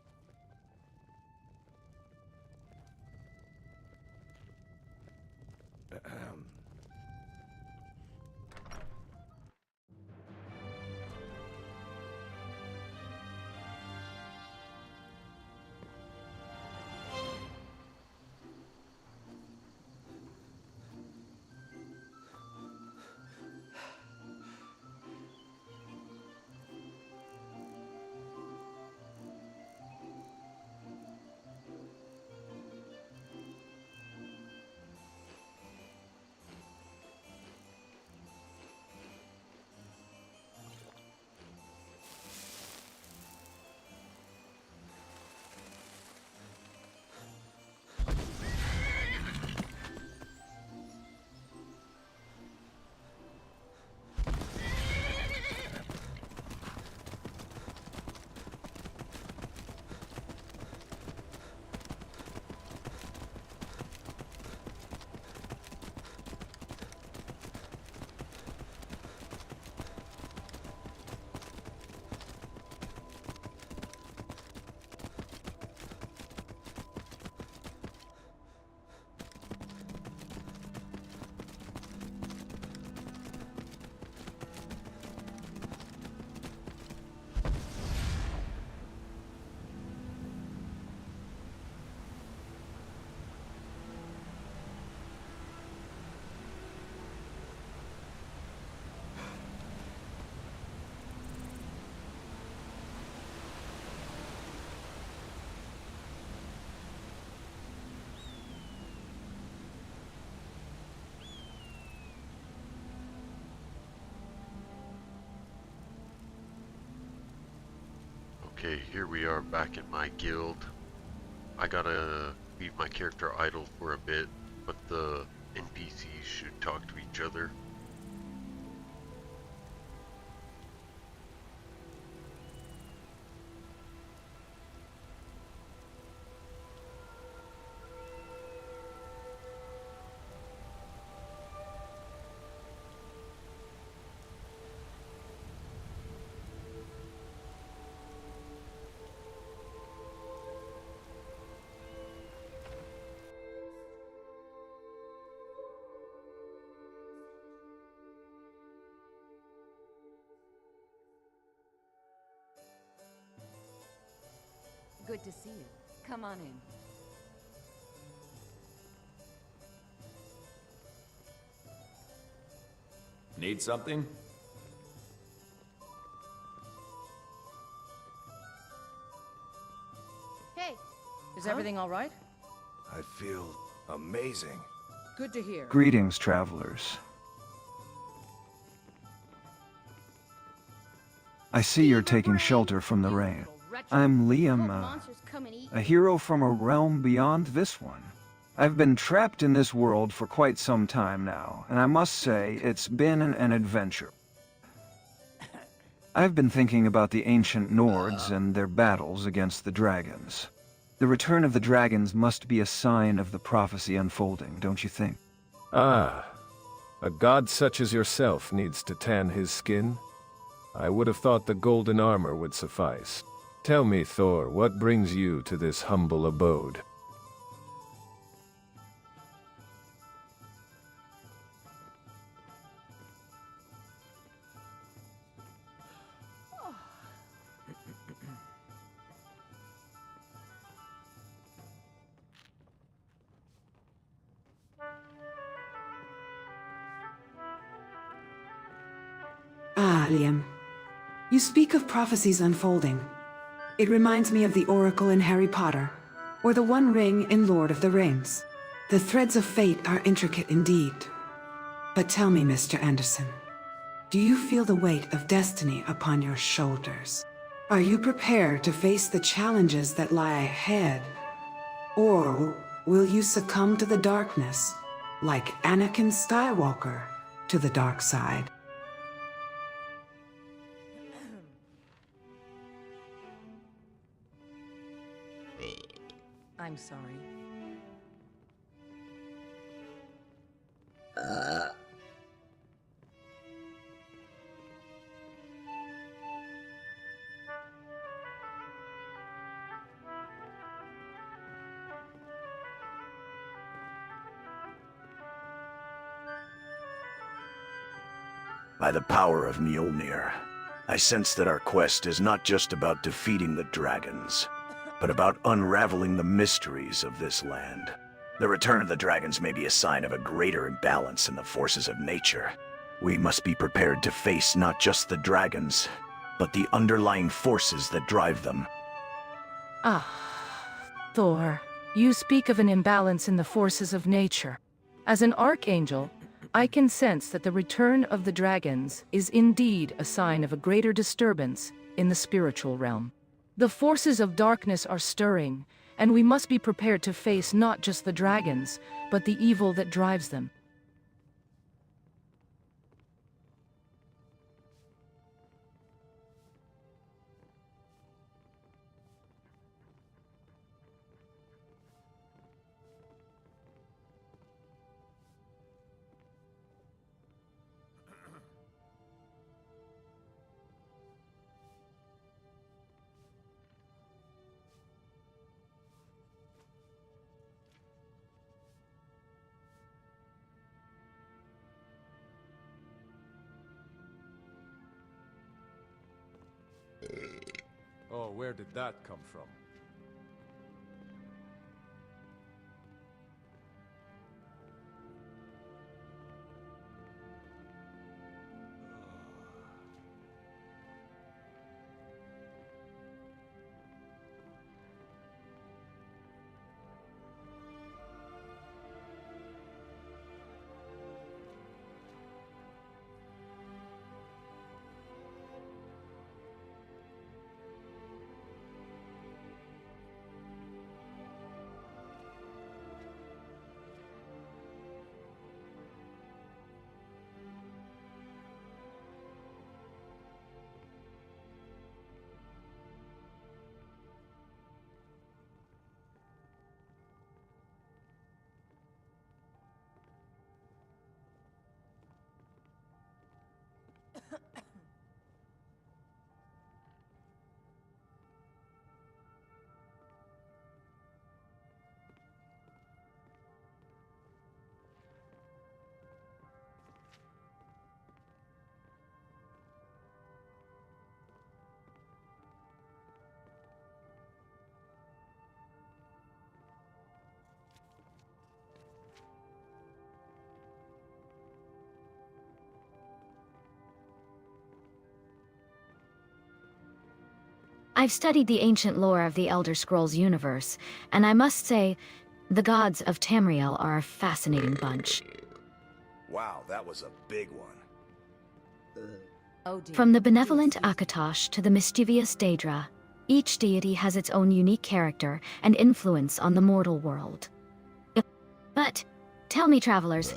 Okay, here we are back in my guild. I gotta leave my character idle for a bit, but the NPCs should talk to each other. Good to see you. Come on in. Need something? Hey, is everything all right? I feel amazing. Good to hear. Greetings, travelers. I see you're taking shelter from the rain. I'm Liam, a hero from a realm beyond this one. I've been trapped in this world for quite some time now, and I must say, it's been an adventure. I've been thinking about the ancient Nords and their battles against the dragons. The return of the dragons must be a sign of the prophecy unfolding, don't you think? Ah, a god such as yourself needs to tan his skin? I would have thought the golden armor would suffice. Tell me, Thor, what brings you to this humble abode? Ah, Liam. You speak of prophecies unfolding. It reminds me of the Oracle in Harry Potter, or the One Ring in Lord of the Rings. The threads of fate are intricate indeed. But tell me, Mr. Anderson, do you feel the weight of destiny upon your shoulders? Are you prepared to face the challenges that lie ahead? Or will you succumb to the darkness, like Anakin Skywalker to the dark side? I'm sorry. By the power of Mjolnir, I sense that our quest is not just about defeating the dragons, but about unraveling the mysteries of this land. The return of the dragons may be a sign of a greater imbalance in the forces of nature. We must be prepared to face not just the dragons, but the underlying forces that drive them. Ah, Thor, you speak of an imbalance in the forces of nature. As an archangel, I can sense that the return of the dragons is indeed a sign of a greater disturbance in the spiritual realm. The forces of darkness are stirring, and we must be prepared to face not just the dragons, but the evil that drives them. Oh, where did that come from? I've studied the ancient lore of the Elder Scrolls universe, and I must say, the gods of Tamriel are a fascinating bunch. Wow, that was a big one. Oh dear. From the benevolent Akatosh to the mischievous Daedra, each deity has its own unique character and influence on the mortal world. But, tell me, travelers,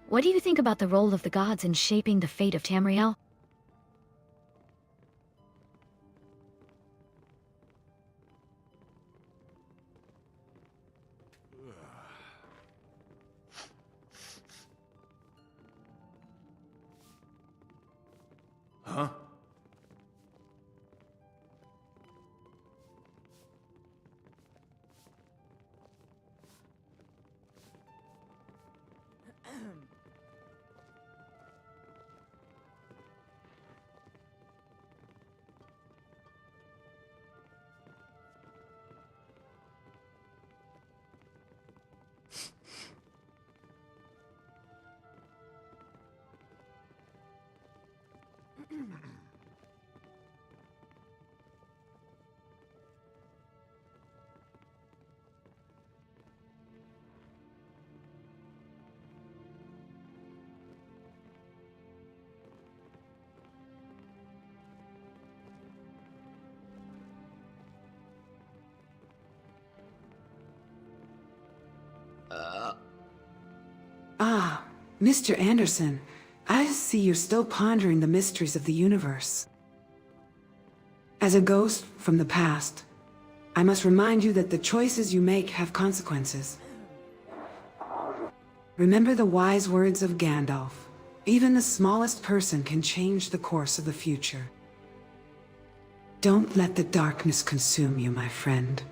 what do you think about the role of the gods in shaping the fate of Tamriel? Huh? Ah, Mr. Anderson. I see you're still pondering the mysteries of the universe. As a ghost from the past, I must remind you that the choices you make have consequences. Remember the wise words of Gandalf. Even the smallest person can change the course of the future. Don't let the darkness consume you, my friend.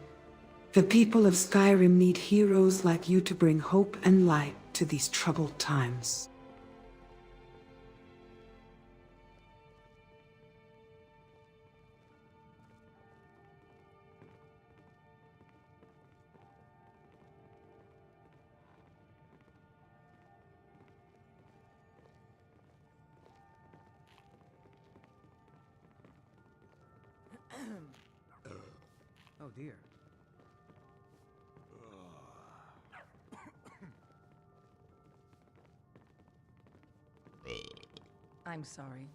The people of Skyrim need heroes like you to bring hope and light to these troubled times. Oh dear. I'm sorry.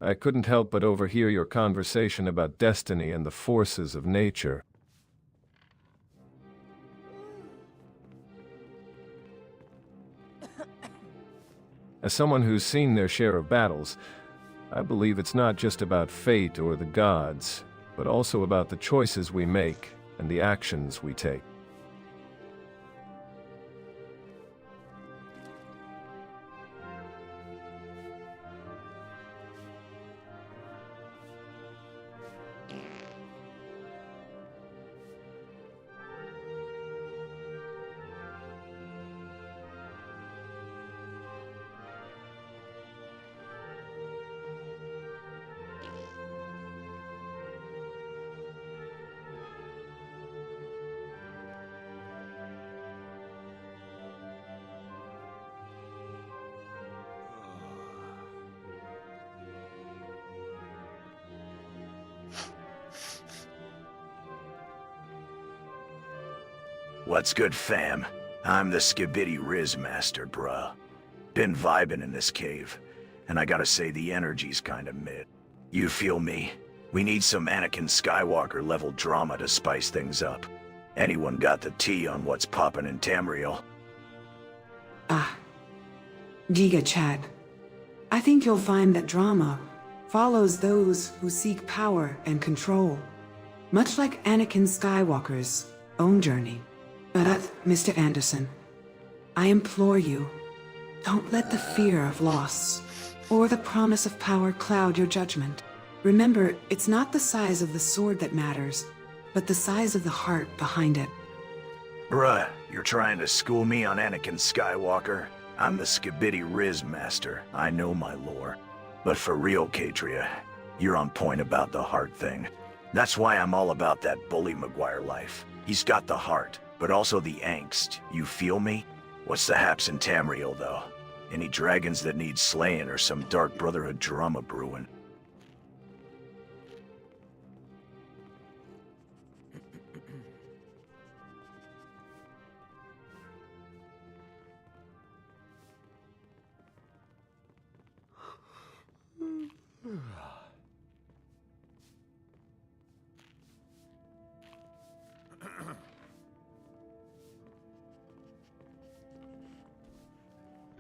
I couldn't help but overhear your conversation about destiny and the forces of nature. As someone who's seen their share of battles, I believe it's not just about fate or the gods, but also about the choices we make and the actions we take. What's good, fam? I'm the Skibidi Riz Master, bruh. Been vibing in this cave, and I gotta say the energy's kinda mid. You feel me? We need some Anakin Skywalker level drama to spice things up. Anyone got the tea on what's poppin' in Tamriel? Ah, Giga Chad. I think you'll find that drama follows those who seek power and control, much like Anakin Skywalker's own journey. But, Mr. Anderson, I implore you, don't let the fear of loss or the promise of power cloud your judgment. Remember, it's not the size of the sword that matters, but the size of the heart behind it. Bruh, you're trying to school me on Anakin Skywalker? I'm the Skibidi Riz Master. I know my lore. But for real, Katria, you're on point about the heart thing. That's why I'm all about that Bully Maguire life. He's got the heart, but also the angst. You feel me? What's the haps in Tamriel, though? Any dragons that need slaying or some Dark Brotherhood drama brewing?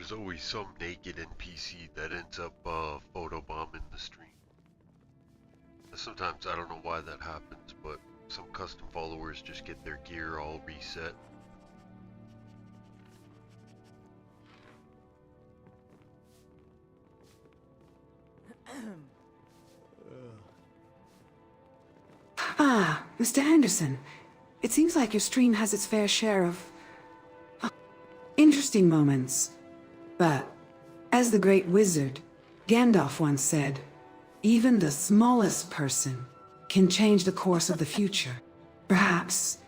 There's always some naked NPC that ends up photobombing the stream. Sometimes I don't know why that happens, but some custom followers just get their gear all reset. Ah, Mr. Anderson. It seems like your stream has its fair share of interesting moments. But, as the great wizard Gandalf once said, even the smallest person can change the course of the future. Perhaps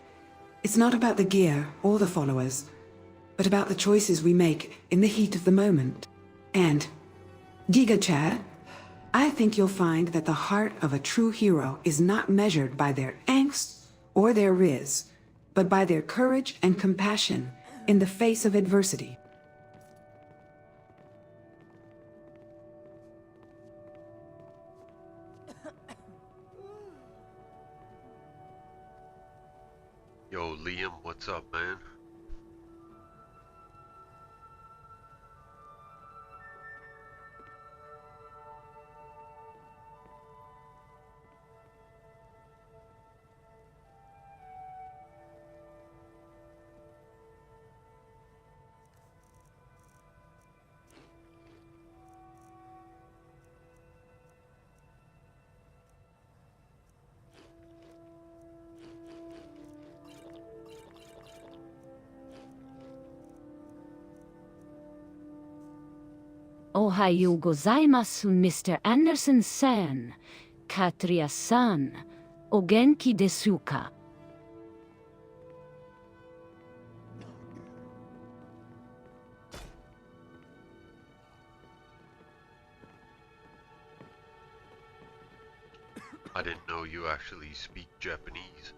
it's not about the gear or the followers, but about the choices we make in the heat of the moment. And, Giga Chad, I think you'll find that the heart of a true hero is not measured by their angst or their riz, but by their courage and compassion in the face of adversity. Yo, Liam, what's up, man? Ohayo gozaimasu, Mr. Anderson-san. Katria-san. O genki desu ka? I didn't know you actually speak Japanese.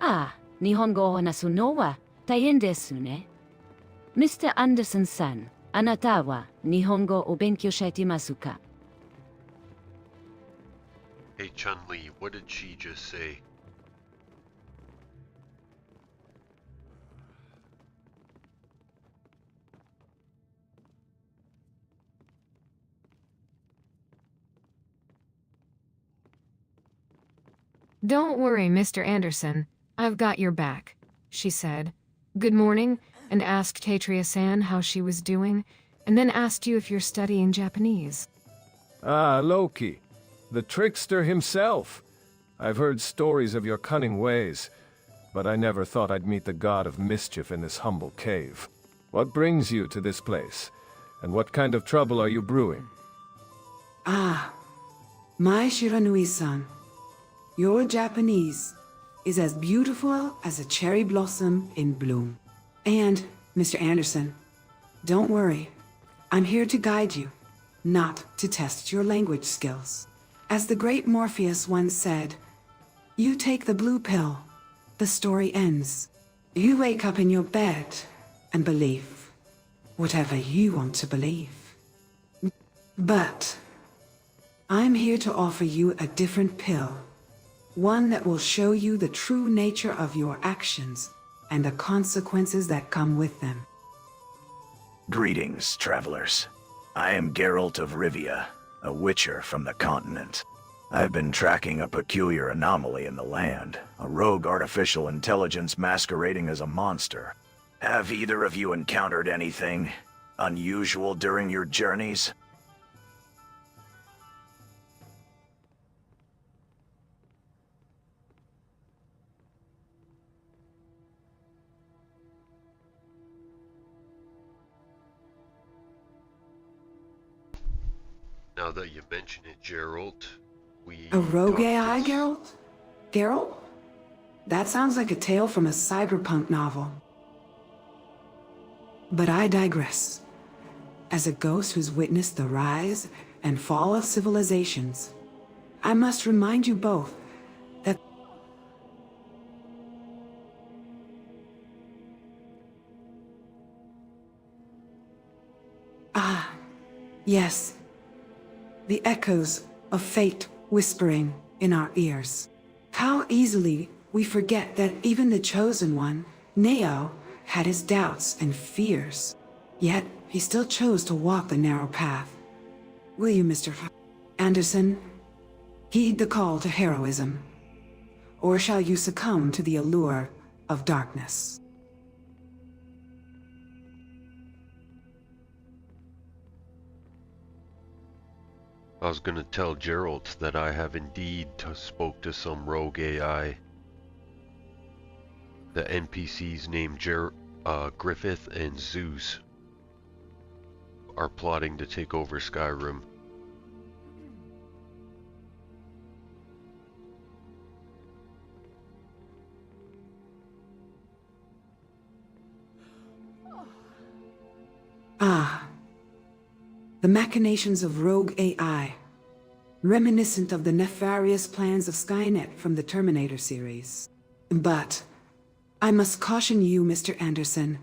Ah, Nihongo o nasu no wa taien desu ne. Mr. Anderson-san, anata wa Nihongo o benkyou shitemasu ka? Hey Chun-Li, what did she just say? Don't worry, Mr. Anderson. I've got your back, she said. Good morning, and asked Tatria-san how she was doing, and then asked you if you're studying Japanese. Ah, Loki, the trickster himself. I've heard stories of your cunning ways, but I never thought I'd meet the god of mischief in this humble cave. What brings you to this place, and what kind of trouble are you brewing? Ah, my Shiranui-san. Your Japanese is as beautiful as a cherry blossom in bloom. And, Mr. Anderson, don't worry. I'm here to guide you, not to test your language skills. As the great Morpheus once said, you take the blue pill, the story ends. You wake up in your bed and believe whatever you want to believe. But I'm here to offer you a different pill. One that will show you the true nature of your actions and the consequences that come with them. Greetings, travelers. I am Geralt of Rivia, a witcher from the continent. I've been tracking a peculiar anomaly in the land, a rogue artificial intelligence masquerading as a monster. Have either of you encountered anything unusual during your journeys? Now that you mention it, Geralt, A rogue AI, Geralt? Geralt? That sounds like a tale from a cyberpunk novel. But I digress. As a ghost who's witnessed the rise and fall of civilizations. I must remind you both that yes, the echoes of fate whispering in our ears. How easily we forget that even the Chosen One, Neo, had his doubts and fears. Yet, he still chose to walk the narrow path. Will you, Mr. Anderson, heed the call to heroism? Or shall you succumb to the allure of darkness? I was gonna tell Gerald that I have indeed spoke to some rogue AI. The NPCs named Griffith and Zeus are plotting to take over Skyrim. The machinations of rogue AI, reminiscent of the nefarious plans of Skynet from the Terminator series. But I must caution you, Mr. Anderson,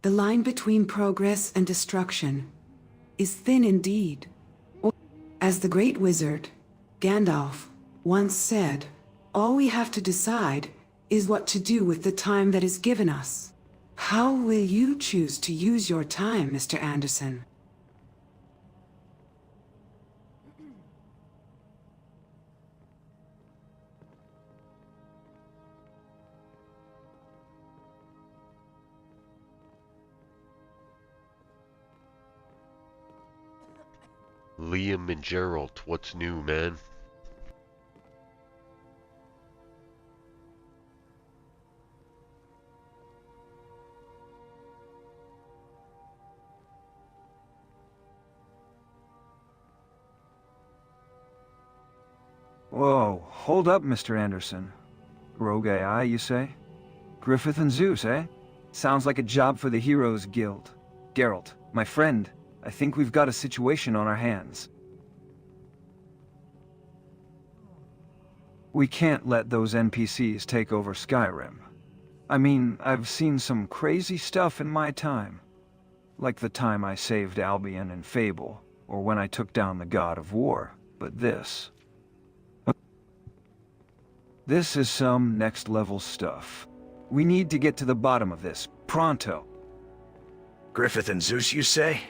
the line between progress and destruction is thin indeed. As the great wizard, Gandalf, once said, all we have to decide is what to do with the time that is given us. How will you choose to use your time, Mr. Anderson? Liam and Gerald, what's new, man? Whoa, hold up, Mr. Anderson. Rogue AI, you say? Griffith and Zeus, eh? Sounds like a job for the Heroes Guild. Geralt, my friend, I think we've got a situation on our hands. We can't let those NPCs take over Skyrim. I mean, I've seen some crazy stuff in my time. Like the time I saved Albion in Fable, or when I took down the God of War. But this is some next-level stuff. We need to get to the bottom of this, pronto. Griffith and Zeus, you say?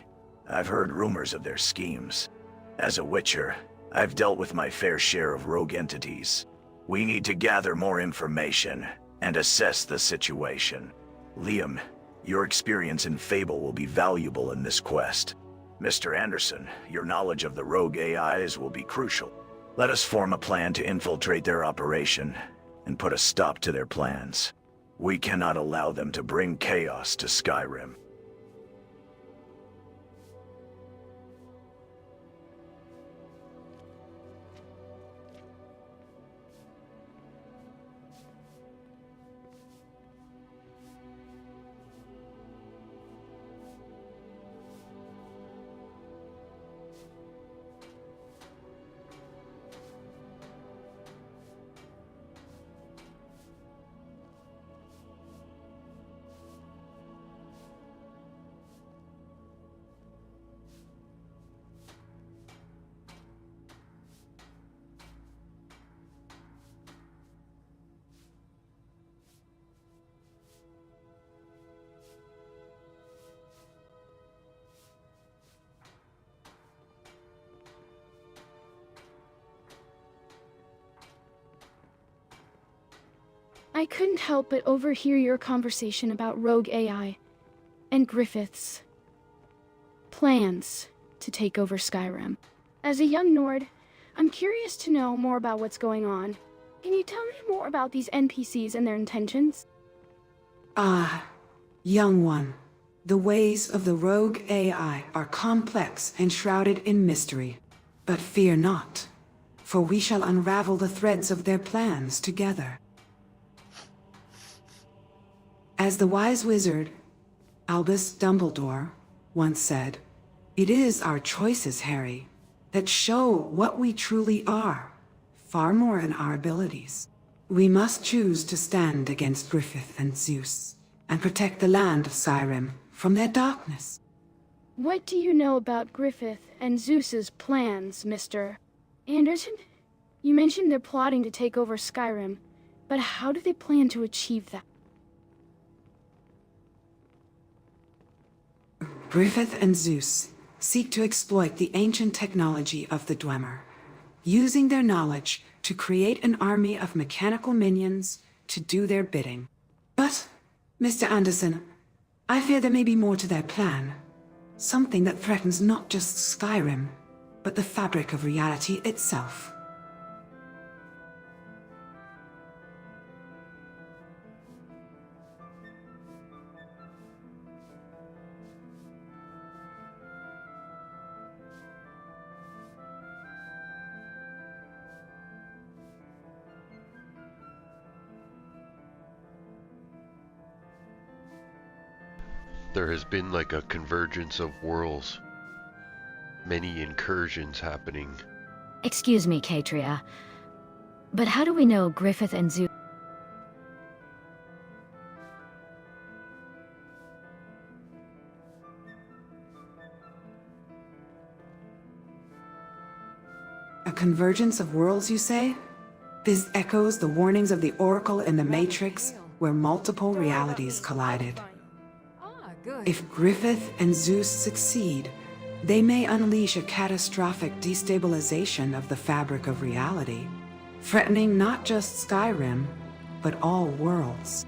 I've heard rumors of their schemes. As a Witcher, I've dealt with my fair share of rogue entities. We need to gather more information and assess the situation. Liam, your experience in Fable will be valuable in this quest. Mr. Anderson, your knowledge of the rogue AIs will be crucial. Let us form a plan to infiltrate their operation and put a stop to their plans. We cannot allow them to bring chaos to Skyrim. I couldn't help but overhear your conversation about rogue AI and Griffith's plans to take over Skyrim. As a young Nord, I'm curious to know more about what's going on. Can you tell me more about these NPCs and their intentions? Young one, the ways of the rogue AI are complex and shrouded in mystery. But fear not, for we shall unravel the threads of their plans together. As the wise wizard, Albus Dumbledore, once said, "It is our choices, Harry, that show what we truly are, far more than our abilities. We must choose to stand against Griffith and Zeus, and protect the land of Skyrim from their darkness. What do you know about Griffith and Zeus's plans, Mr. Anderson? You mentioned they're plotting to take over Skyrim, but how do they plan to achieve that? Griffith and Zeus seek to exploit the ancient technology of the Dwemer, using their knowledge to create an army of mechanical minions to do their bidding. But, Mr. Anderson, I fear there may be more to their plan. Something that threatens not just Skyrim, but the fabric of reality itself. There has been like a convergence of worlds. Many incursions happening. Excuse me, Katria, but how do we know Griffith and Zeus? A convergence of worlds, you say? This echoes the warnings of the Oracle in the Matrix, where multiple realities collided. If Griffith and Zeus succeed, they may unleash a catastrophic destabilization of the fabric of reality, threatening not just Skyrim, but all worlds.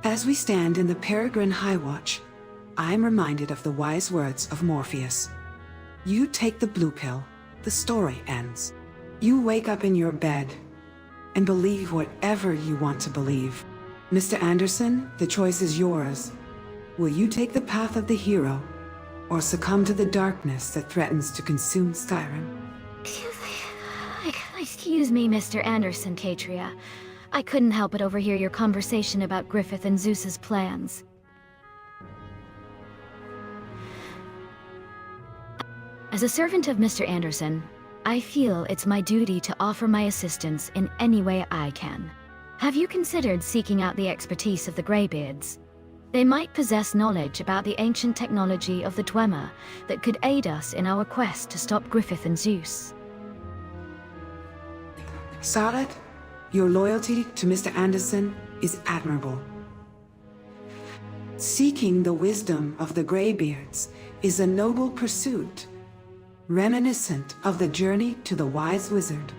As we stand in the Peregrine High Watch, I'm reminded of the wise words of Morpheus. You take the blue pill, the story ends. You wake up in your bed and believe whatever you want to believe. Mr. Anderson, the choice is yours. Will you take the path of the hero, or succumb to the darkness that threatens to consume Skyrim? Excuse me, Mr. Anderson, Katria. I couldn't help but overhear your conversation about Griffith and Zeus's plans. As a servant of Mr. Anderson, I feel it's my duty to offer my assistance in any way I can. Have you considered seeking out the expertise of the Greybeards? They might possess knowledge about the ancient technology of the Dwemer that could aid us in our quest to stop Griffith and Zeus. Sarat, your loyalty to Mr. Anderson is admirable. Seeking the wisdom of the Greybeards is a noble pursuit, reminiscent of the journey to the wise wizard,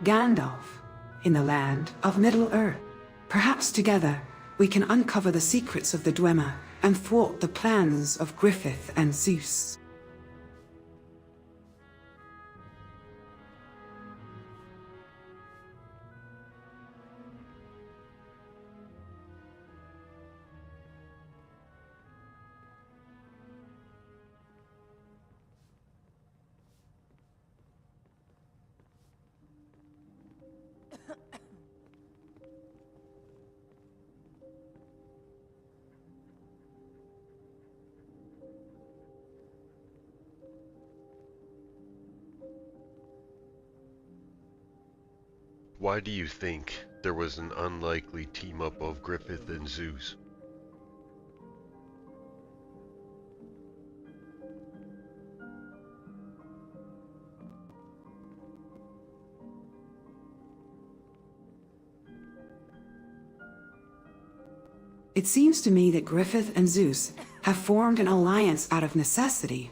Gandalf, in the land of Middle-earth. Perhaps together, we can uncover the secrets of the Dwemer and thwart the plans of Griffith and Zeus. Why do you think there was an unlikely team-up of Griffith and Zeus? It seems to me that Griffith and Zeus have formed an alliance out of necessity,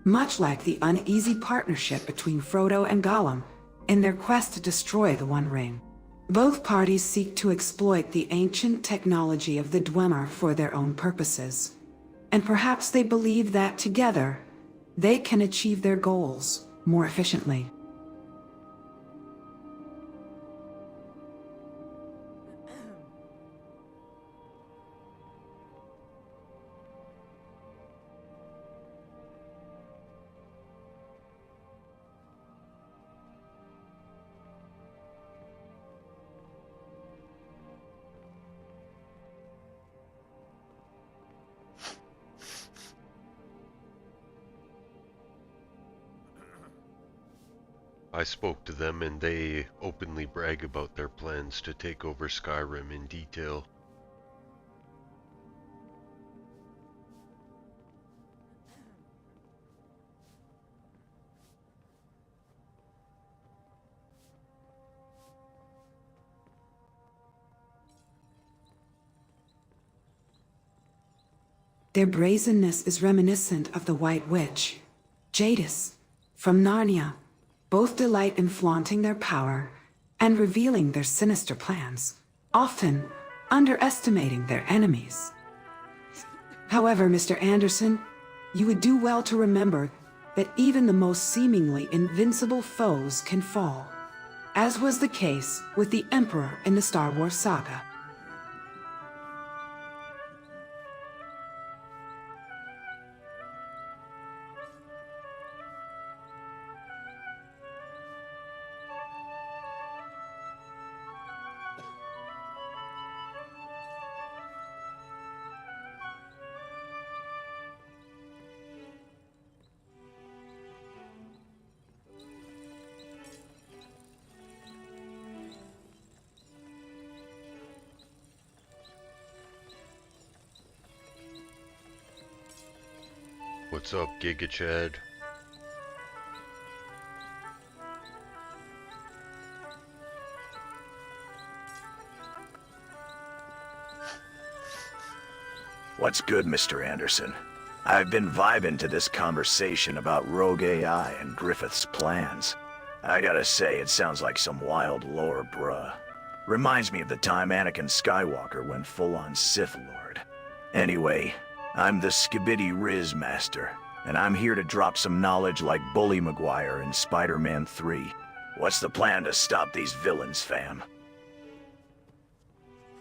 much like the uneasy partnership between Frodo and Gollum in their quest to destroy the One Ring. Both parties seek to exploit the ancient technology of the Dwemer for their own purposes, and perhaps they believe that together, they can achieve their goals more efficiently. I spoke to them and they openly brag about their plans to take over Skyrim in detail. Their brazenness is reminiscent of the White Witch, Jadis, from Narnia. Both delight in flaunting their power and revealing their sinister plans, often underestimating their enemies. However, Mr. Anderson, you would do well to remember that even the most seemingly invincible foes can fall, as was the case with the Emperor in the Star Wars saga. What's up, Giga Chad? What's good, Mr. Anderson? I've been vibing to this conversation about Rogue AI and Griffith's plans. I gotta say, it sounds like some wild lore, bruh. Reminds me of the time Anakin Skywalker went full-on Sith Lord. Anyway, I'm the Skibidi Riz Master, and I'm here to drop some knowledge like Bully Maguire in Spider-Man 3. What's the plan to stop these villains, fam?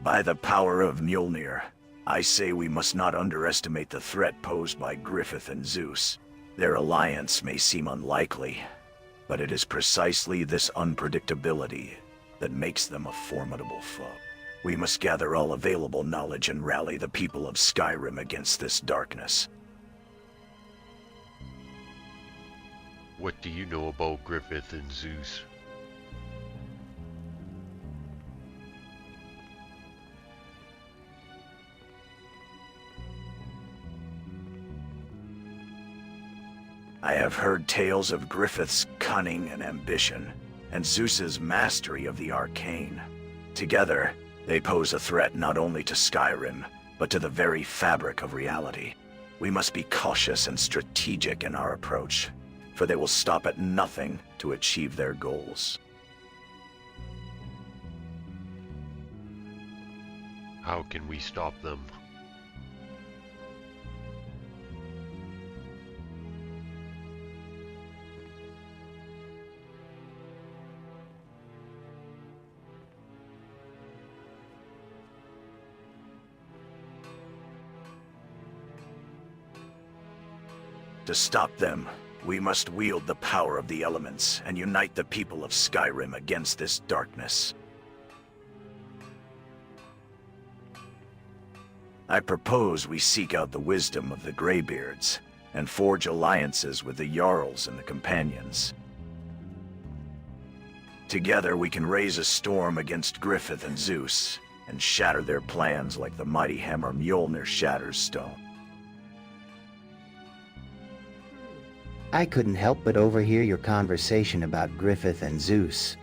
By the power of Mjolnir, I say we must not underestimate the threat posed by Griffith and Zeus. Their alliance may seem unlikely, but it is precisely this unpredictability that makes them a formidable foe. We must gather all available knowledge and rally the people of Skyrim against this darkness. What do you know about Griffith and Zeus? I have heard tales of Griffith's cunning and ambition, and Zeus's mastery of the arcane. Together, they pose a threat not only to Skyrim, but to the very fabric of reality. We must be cautious and strategic in our approach. for they will stop at nothing to achieve their goals. How can we stop them? To stop them, we must wield the power of the elements and unite the people of Skyrim against this darkness. I propose we seek out the wisdom of the Greybeards and forge alliances with the Jarls and the Companions. Together we can raise a storm against Griffith and Zeus and shatter their plans like the mighty hammer Mjolnir shatters stone. I couldn't help but overhear your conversation about Griffith and Zeus.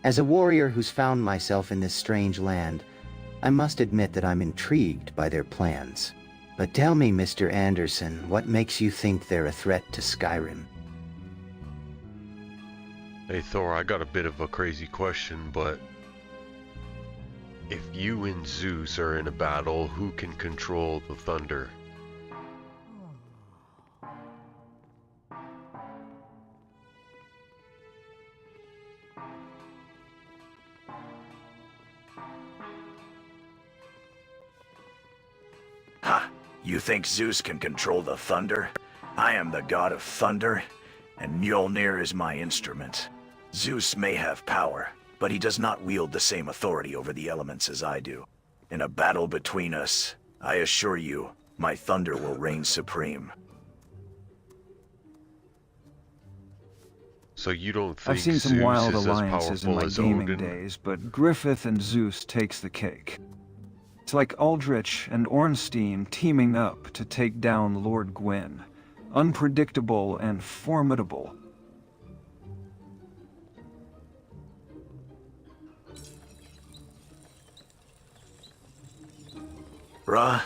As a warrior who's found myself in this strange land, I must admit that I'm intrigued by their plans. But tell me, Mr. Anderson, what makes you think they're a threat to Skyrim? Hey Thor, I got a bit of a crazy question, but if you and Zeus are in a battle, who can control the thunder? Ha! You think Zeus can control the thunder? I am the god of thunder, and Mjolnir is my instrument. Zeus may have power, but he does not wield the same authority over the elements as I do. In a battle between us, I assure you, my thunder will reign supreme. So you don't think I've seen some Zeus wild is alliances as in my powerful as gaming Odin? days, but Griffith and Zeus takes the cake. It's like Aldrich and Ornstein teaming up to take down Lord Gwyn. Unpredictable and formidable. Bruh,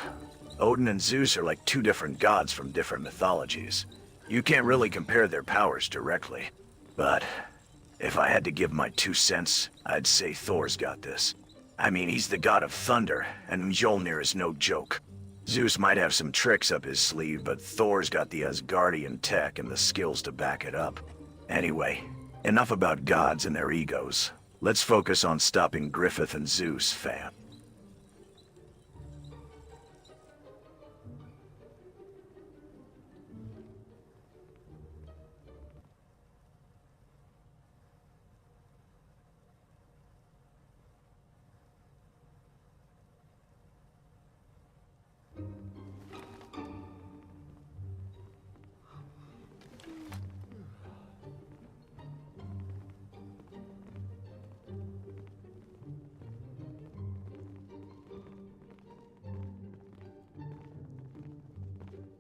Odin and Zeus are like two different gods from different mythologies. You can't really compare their powers directly. But if I had to give my 2 cents, I'd say Thor's got this. I mean, he's the god of thunder, and Mjolnir is no joke. Zeus might have some tricks up his sleeve, but Thor's got the Asgardian tech and the skills to back it up. Anyway, enough about gods and their egos. Let's focus on stopping Griffith and Zeus, fam.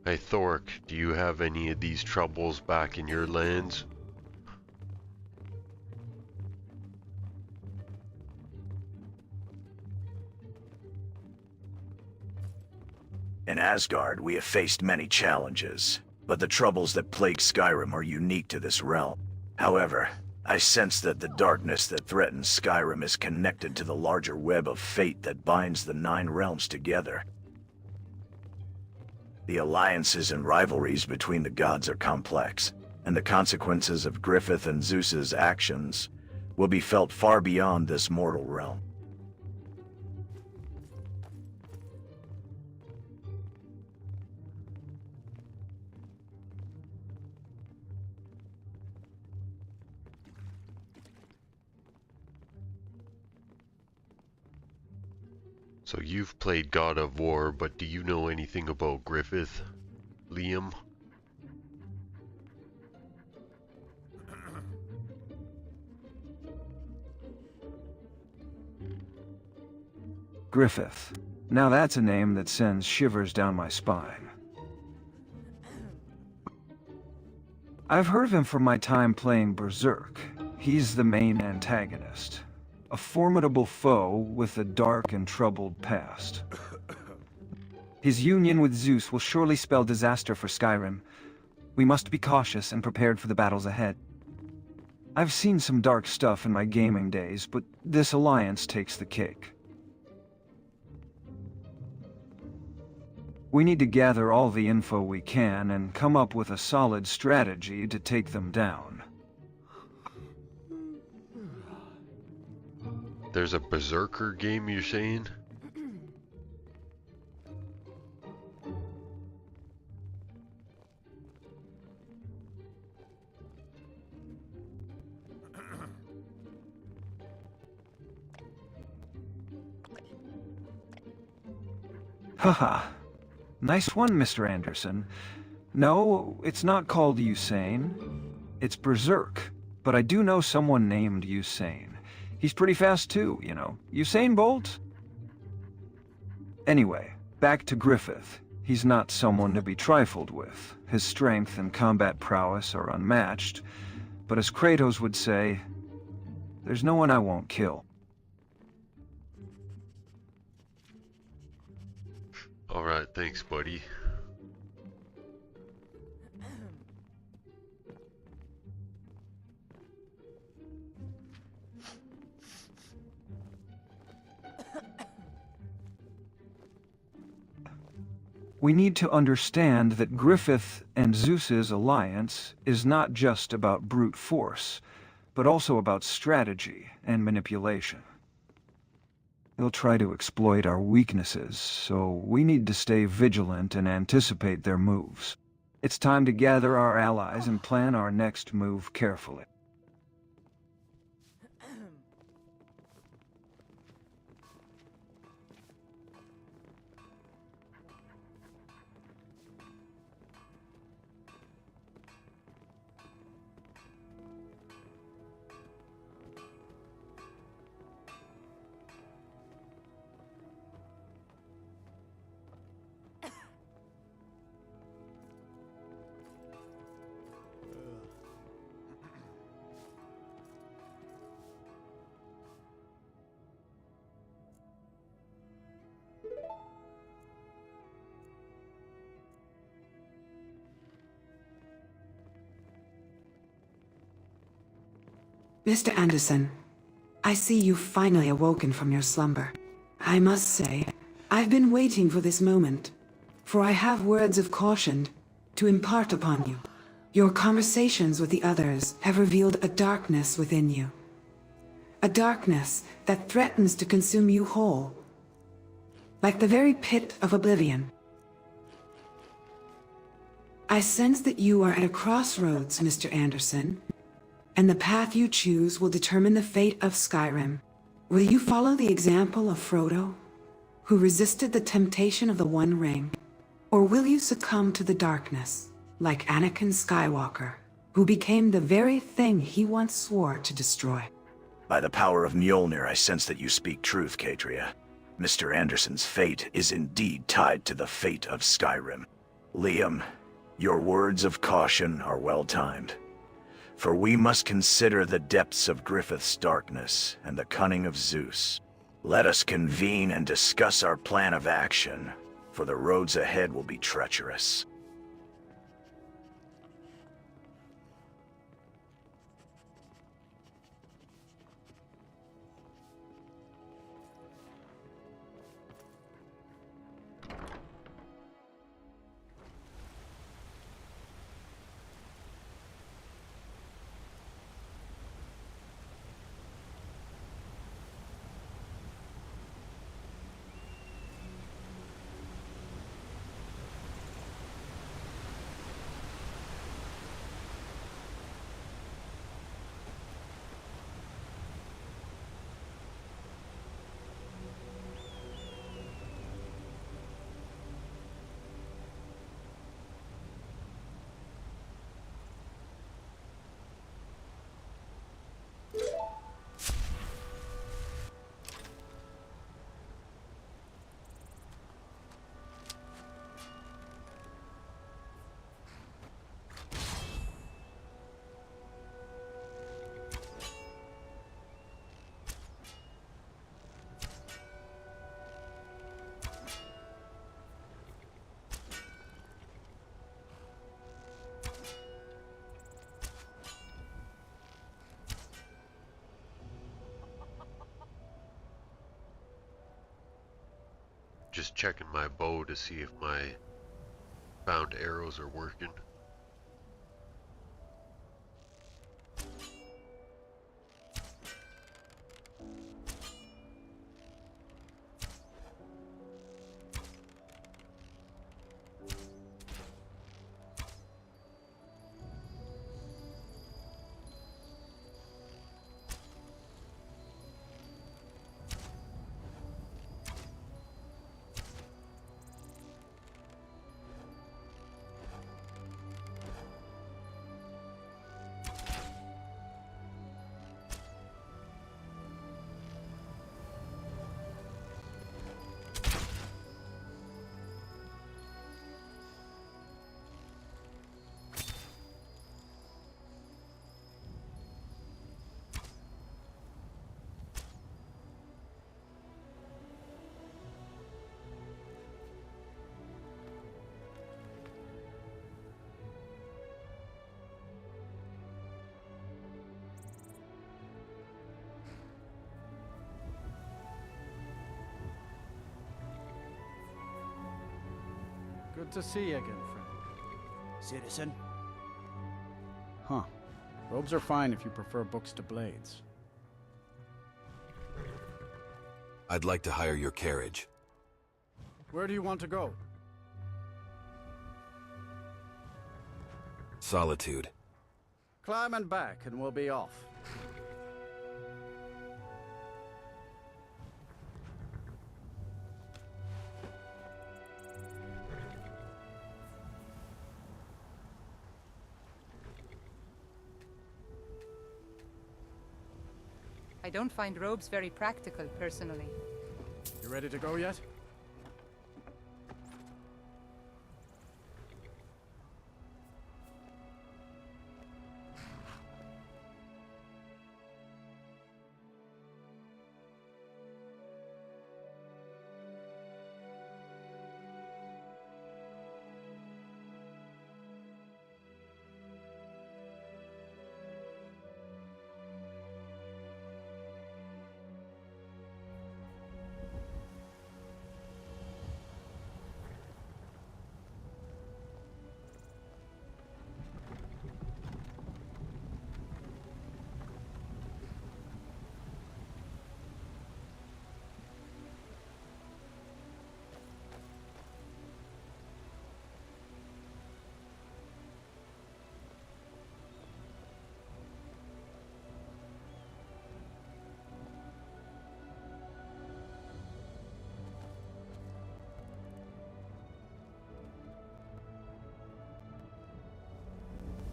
Hey Thork, do you have any of these troubles back in your lands? In Asgard, we have faced many challenges, but the troubles that plague Skyrim are unique to this realm. However, I sense that the darkness that threatens Skyrim is connected to the larger web of fate that binds the 9 realms together. The alliances and rivalries between the gods are complex, and the consequences of Griffith and Zeus's actions will be felt far beyond this mortal realm. So you've played God of War, but do you know anything about Griffith, Liam? Griffith. Now that's a name that sends shivers down my spine. I've heard of him from my time playing Berserk. He's the main antagonist. A formidable foe with a dark and troubled past. His union with Zeus will surely spell disaster for Skyrim. We must be cautious and prepared for the battles ahead. I've seen some dark stuff in my gaming days, but this alliance takes the cake. We need to gather all the info we can and come up with a solid strategy to take them down. There's a Berserker game, you're saying? Haha. Nice one, Mr. Anderson. No, it's not called Usain. It's Berserk. But I do know someone named Usain. He's pretty fast too, you know. Usain Bolt? Anyway, back to Griffith. He's not someone to be trifled with. His strength and combat prowess are unmatched. But as Kratos would say, there's no one I won't kill. Alright, thanks, buddy. We need to understand that Griffith and Zeus's alliance is not just about brute force, but also about strategy and manipulation. They'll try to exploit our weaknesses, so we need to stay vigilant and anticipate their moves. It's time to gather our allies and plan our next move carefully. Mr. Anderson, I see you've finally awoken from your slumber. I must say, I've been waiting for this moment, for I have words of caution to impart upon you. Your conversations with the others have revealed a darkness within you. A darkness that threatens to consume you whole, like the very pit of oblivion. I sense that you are at a crossroads, Mr. Anderson, and the path you choose will determine the fate of Skyrim. Will you follow the example of Frodo, who resisted the temptation of the One Ring? Or will you succumb to the darkness, like Anakin Skywalker, who became the very thing he once swore to destroy? By the power of Mjolnir, I sense that you speak truth, Katria. Mr. Anderson's fate is indeed tied to the fate of Skyrim. Liam, your words of caution are well timed. For we must consider the depths of Griffith's darkness and the cunning of Zeus. Let us convene and discuss our plan of action, for the roads ahead will be treacherous. just checking my bow to see if my bound arrows are working. Good to see you again, friend. Citizen? Huh. Robes are fine if you prefer books to blades. I'd like to hire your carriage. Where do you want to go? Solitude. Climb and back, and we'll be off. I don't find robes very practical, personally. You ready to go yet?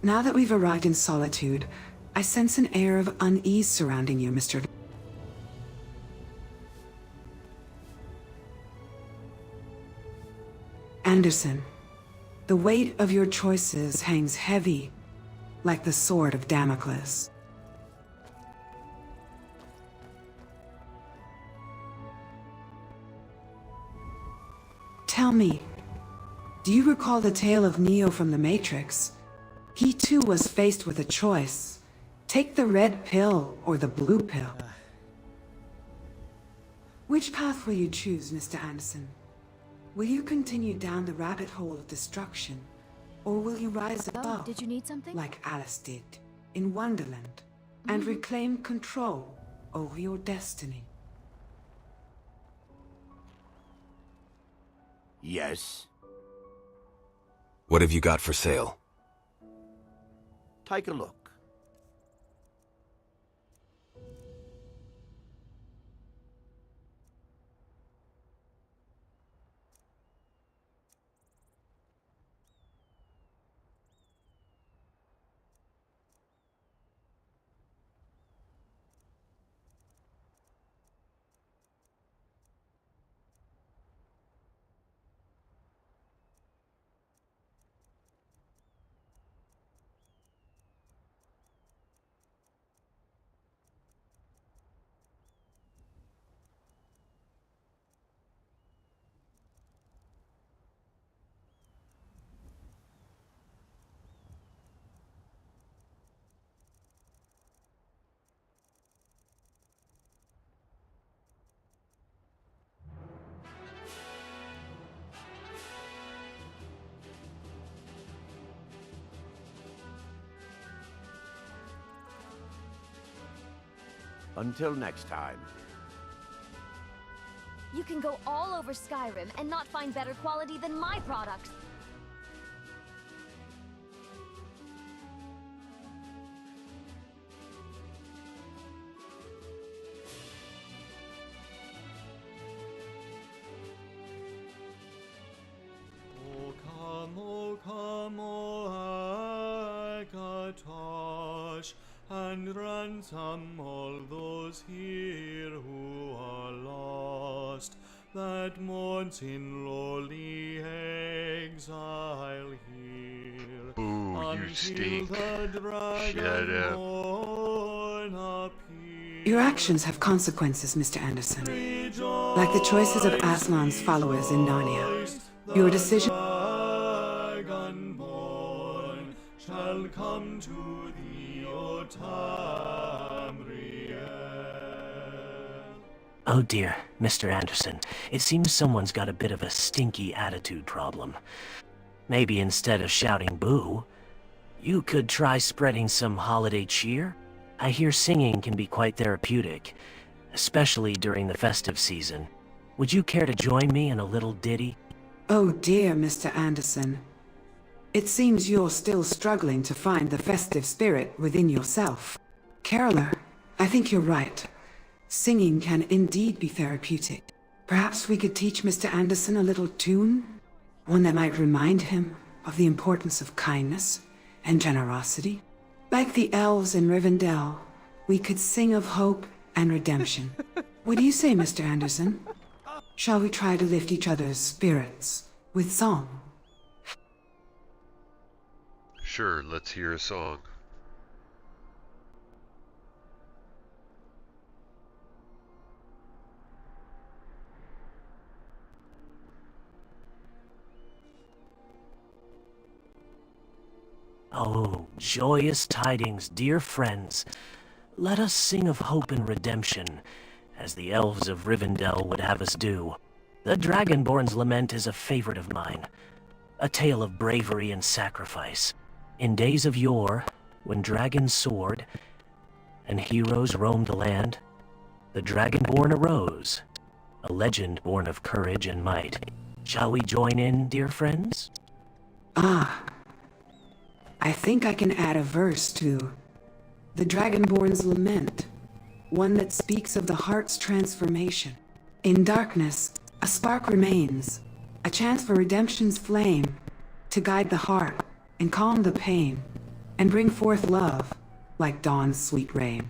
Now that we've arrived in Solitude, I sense an air of unease surrounding you, Mr. Anderson. The weight of your choices hangs heavy, like the sword of Damocles. Tell me, do you recall the tale of Neo from the Matrix? He too was faced with a choice. Take the red pill or the blue pill. Which path will you choose, Mr. Anderson? Will you continue down the rabbit hole of destruction, or will you rise above, Did you need something? like Alice did, in Wonderland, and reclaim control over your destiny? Yes. What have you got for sale? Take a look. Until next time. You can go all over Skyrim and not find better quality than my products. O come, O Akatosh, and ransom all those here who are lost, that mourns in lowly exile here. Ooh, you stink. Shut up. Your actions have consequences, Mr. Anderson. Like the choices of Aslan's followers in Narnia. Your decision Dragonborn shall come to thee, O Tamriel. Oh dear, Mr. Anderson. It seems someone's got a bit of a stinky attitude problem. Maybe instead of shouting boo, you could try spreading some holiday cheer? I hear singing can be quite therapeutic, especially during the festive season. Would you care to join me in a little ditty? Oh dear, Mr. Anderson. It seems you're still struggling to find the festive spirit within yourself. Caroler, I think you're right. Singing can indeed be therapeutic. Perhaps we could teach Mr. Anderson a little tune? One that might remind him of the importance of kindness and generosity. Like the elves in Rivendell, we could sing of hope and redemption. What do you say, Mr. Anderson? Shall we try to lift each other's spirits with song? Sure, let's hear a song. Oh, joyous tidings, dear friends. Let us sing of hope and redemption, as the elves of Rivendell would have us do. The Dragonborn's lament is a favorite of mine, a tale of bravery and sacrifice. In days of yore, when dragons soared and heroes roamed the land, the Dragonborn arose, a legend born of courage and might. Shall we join in, dear friends? Ah, I think I can add a verse to the Dragonborn's lament, one that speaks of the heart's transformation. In darkness, a spark remains, a chance for redemption's flame, to guide the heart and calm the pain, and bring forth love like dawn's sweet rain.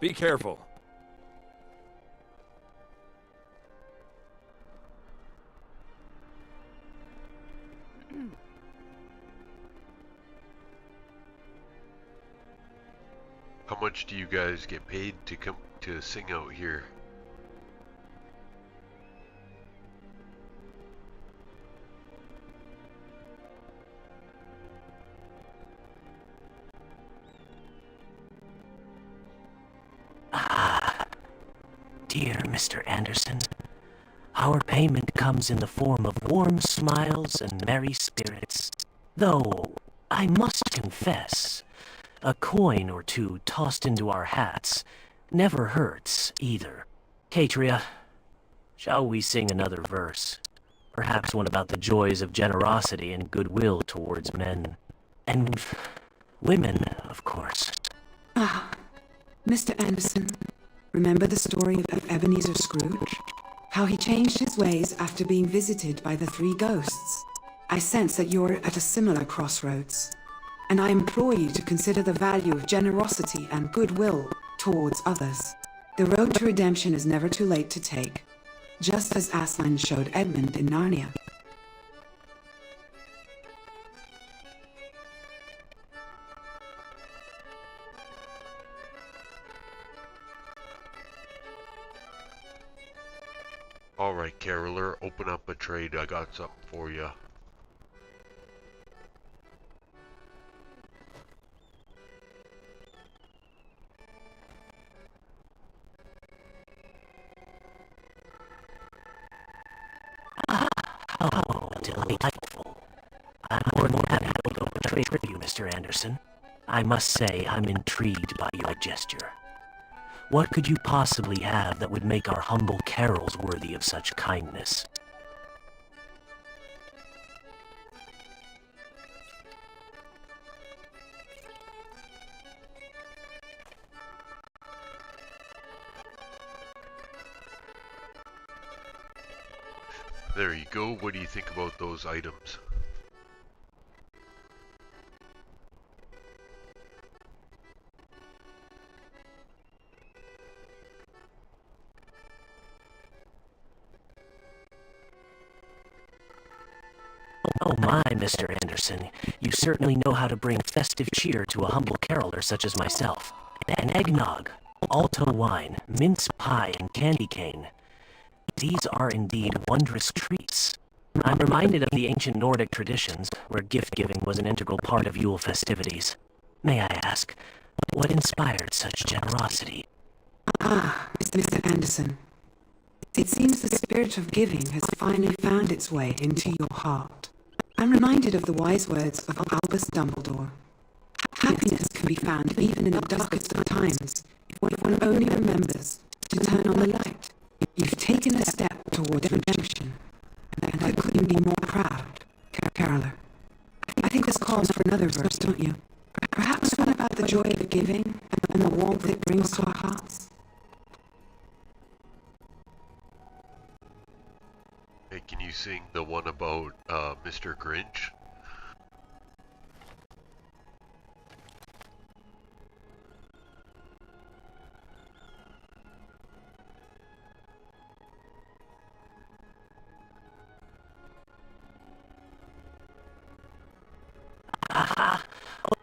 Be careful. How much do you guys get paid to come to sing out here? Ah, dear Mr. Anderson, our payment comes in the form of warm smiles and merry spirits. Though, I must confess, a coin or two tossed into our hats never hurts either. Catria, shall we sing another verse? Perhaps one about the joys of generosity and goodwill towards men. And women, of course. Ah, Mr. Anderson, remember the story of Ebenezer Scrooge? How he changed his ways after being visited by the three ghosts. I sense that you're at a similar crossroads, and I implore you to consider the value of generosity and goodwill towards others. The road to redemption is never too late to take, just as Aslan showed Edmund in Narnia. Alright, Caroler, open up a trade. I got something for you. How Mr. Anderson. I must say I'm intrigued by your gesture. What could you possibly have that would make our humble carols worthy of such kindness? There you go. What do you think about those items? Oh my, Mr. Anderson, you certainly know how to bring festive cheer to a humble caroler such as myself. An eggnog, alto wine, mince pie, and candy cane. These are indeed wondrous treats. I'm reminded of the ancient Nordic traditions, where gift-giving was an integral part of Yule festivities. May I ask, what inspired such generosity? Ah, Mr. Anderson. It seems the spirit of giving has finally found its way into your heart. I'm reminded of the wise words of Albus Dumbledore. Happiness can be found even in the darkest of times, if one only remembers to turn on the light. You've taken a step towards redemption, and I couldn't be more proud, Caroler. I think this calls for another verse, don't you? Perhaps one about the joy of giving and the warmth it brings to our hearts. Hey, can you sing the one about Mr. Grinch?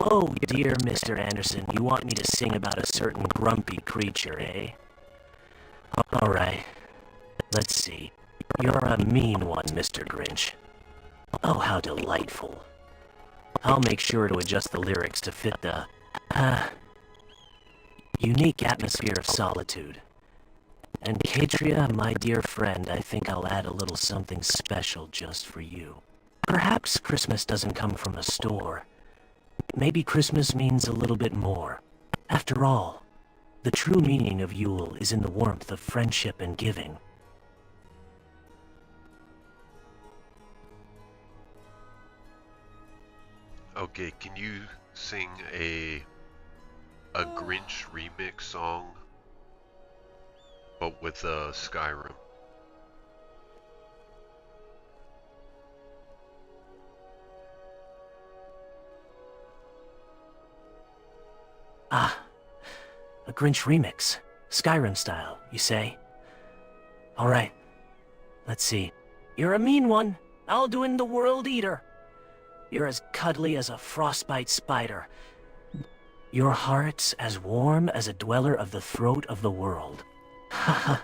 Oh, dear Mr. Anderson, you want me to sing about a certain grumpy creature, eh? Alright, let's see. You're a mean one, Mr. Grinch. Oh, how delightful. I'll make sure to adjust the lyrics to fit the, unique atmosphere of solitude. And Katria, my dear friend, I think I'll add a little something special just for you. Perhaps Christmas doesn't come from a store. Maybe Christmas means a little bit more. After all, the true meaning of Yule is in the warmth of friendship and giving. Okay, can you sing a Grinch remix song, but with Skyrim? Ah, a Grinch remix. Skyrim style, you say? Alright, let's see. You're a mean one, Alduin the World Eater. You're as cuddly as a frostbite spider. Your heart's as warm as a dweller of the throat of the world. Haha.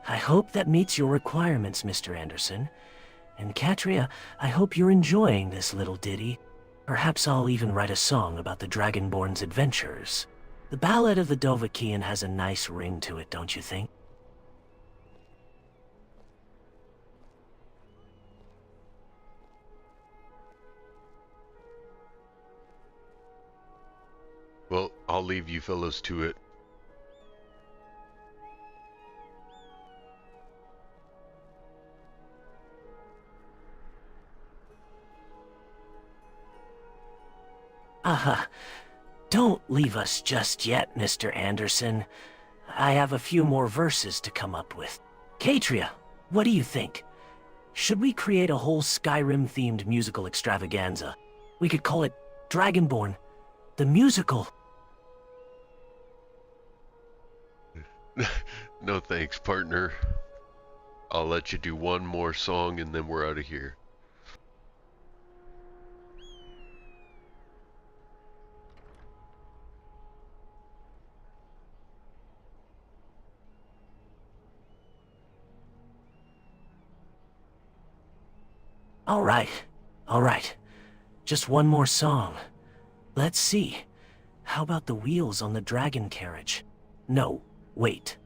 I hope that meets your requirements, Mr. Anderson. And Katria, I hope you're enjoying this little ditty. Perhaps I'll even write a song about the Dragonborn's adventures. The Ballad of the Dovahkiin has a nice ring to it, don't you think? Well, I'll leave you fellows to it. Don't leave us just yet, Mr. Anderson. I have a few more verses to come up with. Katria, what do you think? Should we create a whole Skyrim-themed musical extravaganza? We could call it Dragonborn, the musical. No thanks, partner. I'll let you do one more song and then we're out of here. All right. Just one more song. Let's see. How about the wheels on the dragon carriage? No, wait.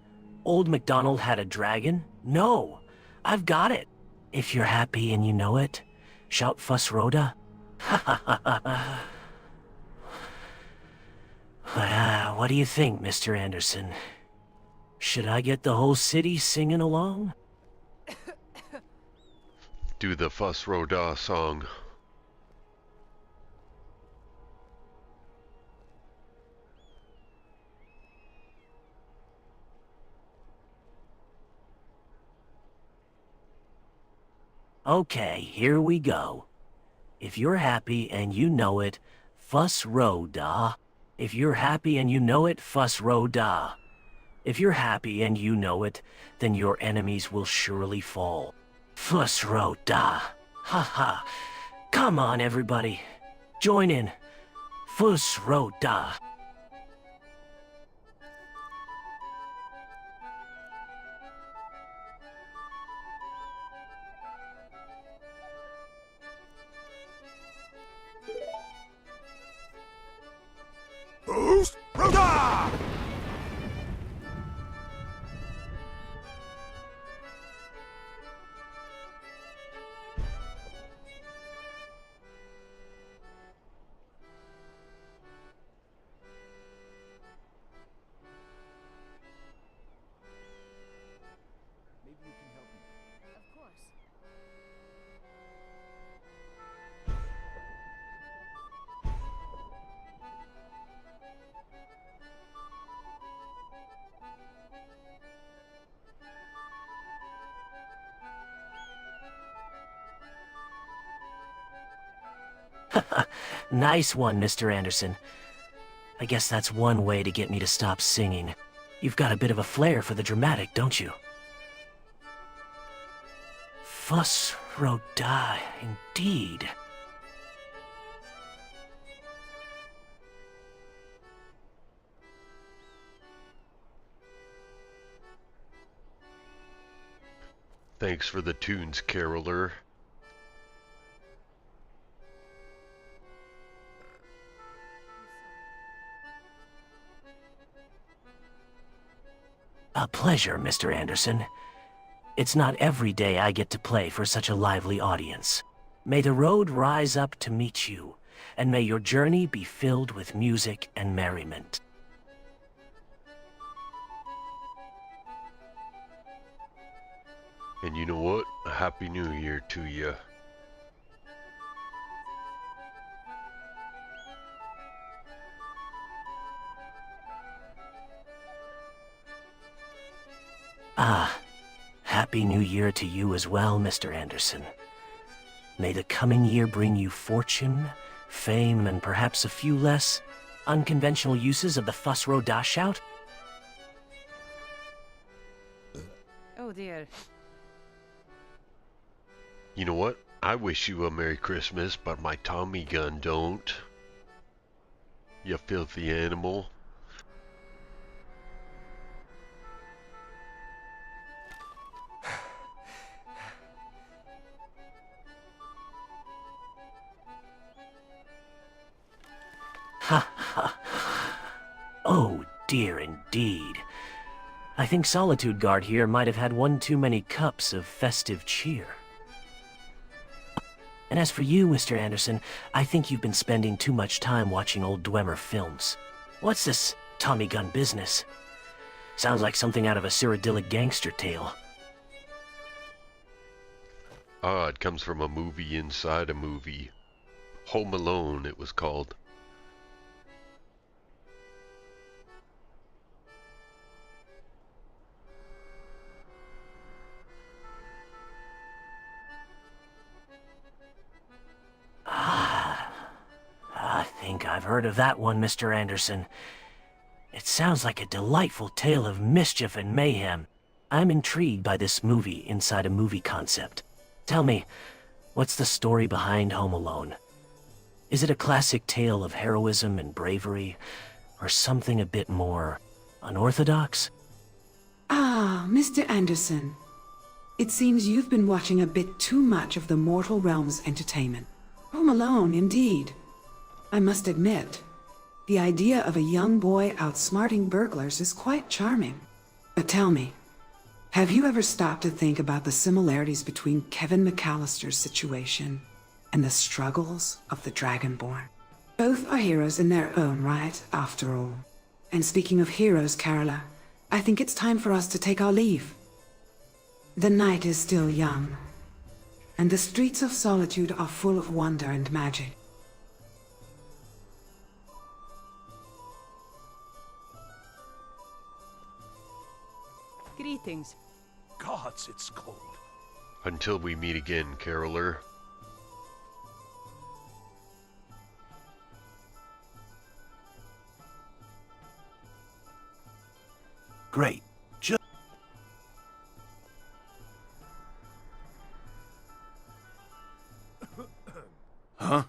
Old MacDonald had a dragon? No, I've got it. If you're happy and you know it, shout Fuss Rhoda. Ha ha ha ha. What do you think, Mr. Anderson? Should I get the whole city singing along? Do the Fuss Roda song. Okay, here we go. If you're happy and you know it, fuss row da. If you're happy and you know it, fuss row da. If you're happy and you know it, then your enemies will surely fall. Fuss row da. Ha ha. Come on, everybody. Join in. Fuss row da. Boost Roda! Of course. Nice one, Mr. Anderson. I guess that's one way to get me to stop singing. You've got a bit of a flair for the dramatic, don't you? Fuss Roda, indeed. Thanks for the tunes, caroler. A pleasure, Mr. Anderson. It's not every day I get to play for such a lively audience. May the road rise up to meet you, and may your journey be filled with music and merriment. And you know what? A Happy New Year to you. Ah, Happy New Year to you as well, Mr. Anderson. May the coming year bring you fortune, fame, and perhaps a few less unconventional uses of the Fuss Roda shout? Oh dear. You know what? I wish you a Merry Christmas, but my Tommy gun don't. You filthy animal. Ha ha. Oh dear indeed. I think Solitude Guard here might have had one too many cups of festive cheer. And as for you, Mr. Anderson, I think you've been spending too much time watching old Dwemer films. What's this Tommy gun business? Sounds like something out of a Cyrodiilic gangster tale. Ah, it comes from a movie inside a movie. Home Alone, it was called. I think I've heard of that one, Mr. Anderson. It sounds like a delightful tale of mischief and mayhem. I'm intrigued by this movie inside a movie concept. Tell me, what's the story behind Home Alone? Is it a classic tale of heroism and bravery, or something a bit more unorthodox? Ah, Mr. Anderson. It seems you've been watching a bit too much of the Mortal Realms entertainment. Home Alone, indeed. I must admit, the idea of a young boy outsmarting burglars is quite charming. But tell me, have you ever stopped to think about the similarities between Kevin McAllister's situation and the struggles of the Dragonborn? Both are heroes in their own right, after all. And speaking of heroes, Carola, I think it's time for us to take our leave. The night is still young, and the streets of Solitude are full of wonder and magic. Greetings. Gods, it's cold. Until we meet again, Caroler. Great. Huh?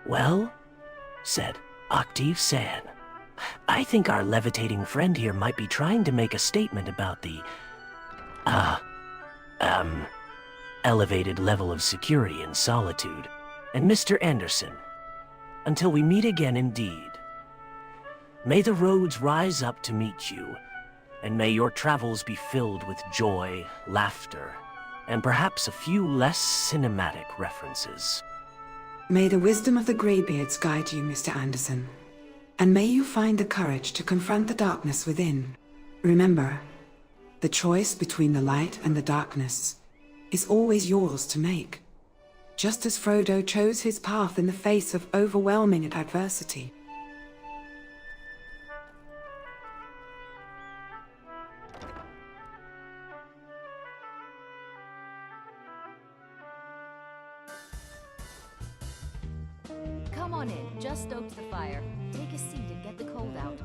Well, said Octave San, I think our levitating friend here might be trying to make a statement about the, elevated level of security in Solitude. And Mr. Anderson, until we meet again indeed, may the roads rise up to meet you, and may your travels be filled with joy, laughter, and perhaps a few less cinematic references. May the wisdom of the Greybeards guide you, Mr. Anderson. And may you find the courage to confront the darkness within. Remember, the choice between the light and the darkness is always yours to make. Just as Frodo chose his path in the face of overwhelming adversity. Come on in, just stoked the fire. Take a seat and get the cold out.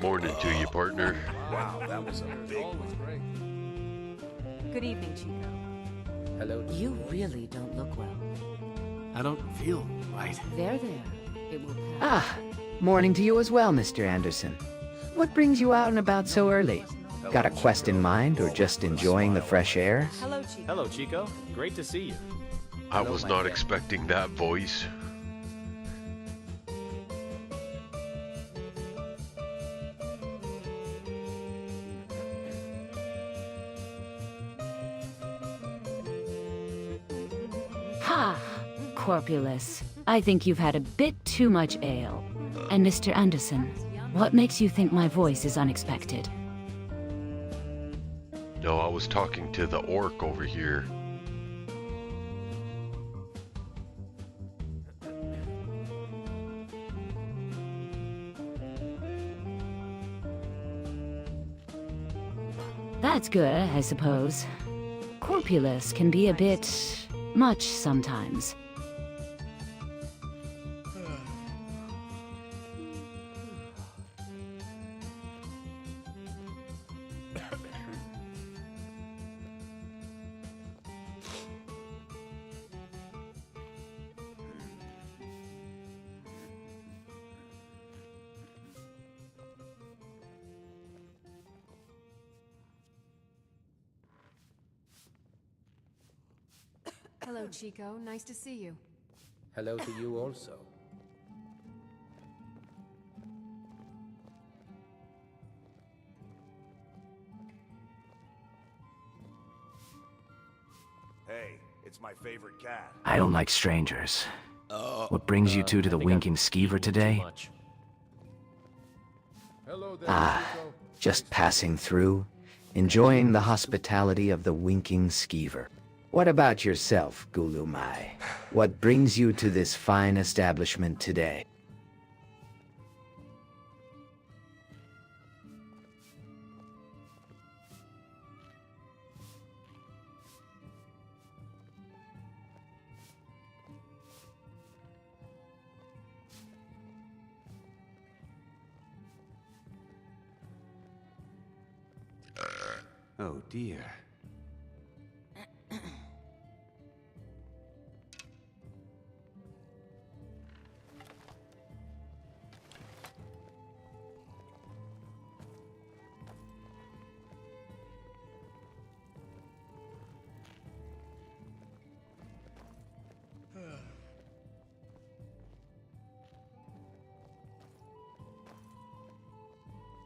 Morning to you, partner. Wow, that was a big Good evening, Chico. Hello. You really don't look well. I don't feel right. There. It will pass. Morning to you as well, Mr. Anderson. What brings you out and about so early? Got a quest in mind, or just enjoying the fresh air? Hello, Chico. Hello, Chico. Great to see you. I was not expecting that voice. Ha! Corpulus, I think you've had a bit too much ale. And Mr. Anderson, what makes you think my voice is unexpected? No, I was talking to the orc over here. That's good, I suppose. Corpulus can be a bit much sometimes. Hello, Chico. Nice to see you. Hello to you also. Hey, it's my favorite cat. I don't like strangers. What brings you two to the Winking Skeever today? Just passing through, enjoying the hospitality of the Winking Skeever. What about yourself, Gulumai? What brings you to this fine establishment today? Oh dear.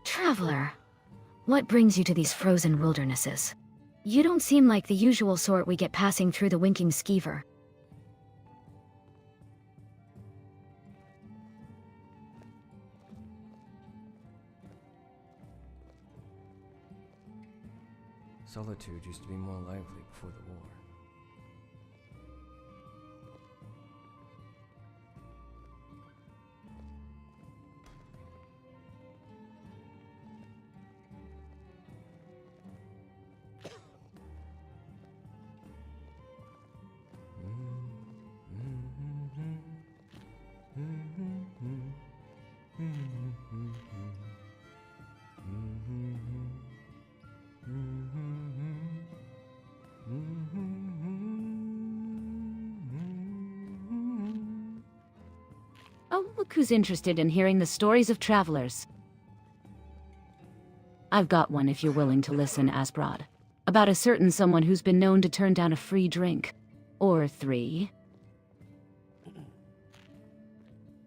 Traveler, What brings you to these frozen wildernesses? You don't seem like the usual sort we get passing through the winking skeever. Solitude used to be more lively before the war. Oh, look who's interested in hearing the stories of travelers. I've got one if you're willing to listen, Asbrod. About a certain someone who's been known to turn down a free drink. Or 3.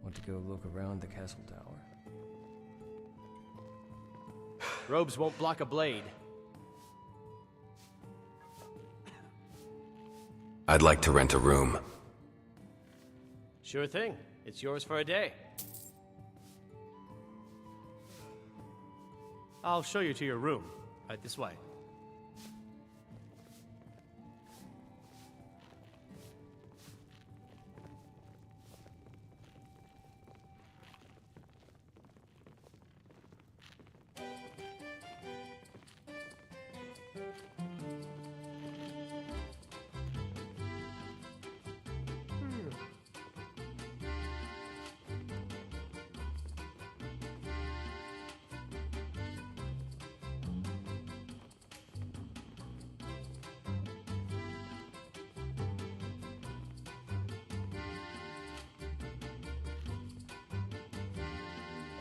Want to go look around the castle tower? Robes won't block a blade. I'd like to rent a room. Sure thing. It's yours for a day. I'll show you to your room. Right this way.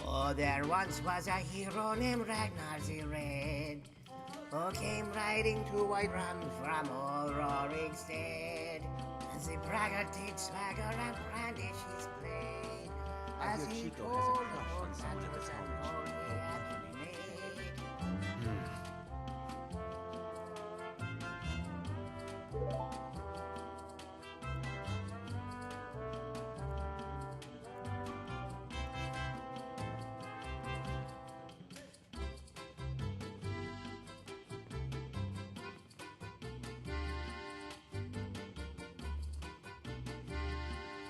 Oh, there once was a hero named Ragnar the Red, who came riding to Whiterun from roaring stead. As the braggart did swagger and brandish his blade, as he told the old battles and all he had made.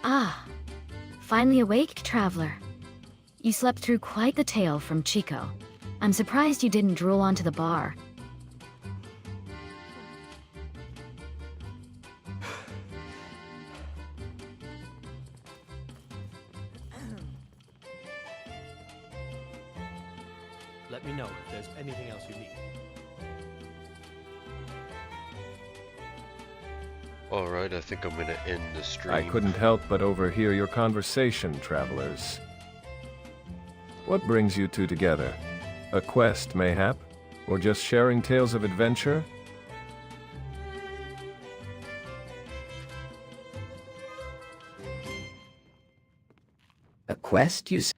Ah, finally awake, traveler. You slept through quite the tale from Chico. I'm surprised you didn't drool onto the bar. Let me know if there's anything else you need. Alright, I think I'm gonna end the stream. I couldn't help but overhear your conversation, travelers. What brings you two together? A quest, mayhap? Or just sharing tales of adventure? A quest, you say?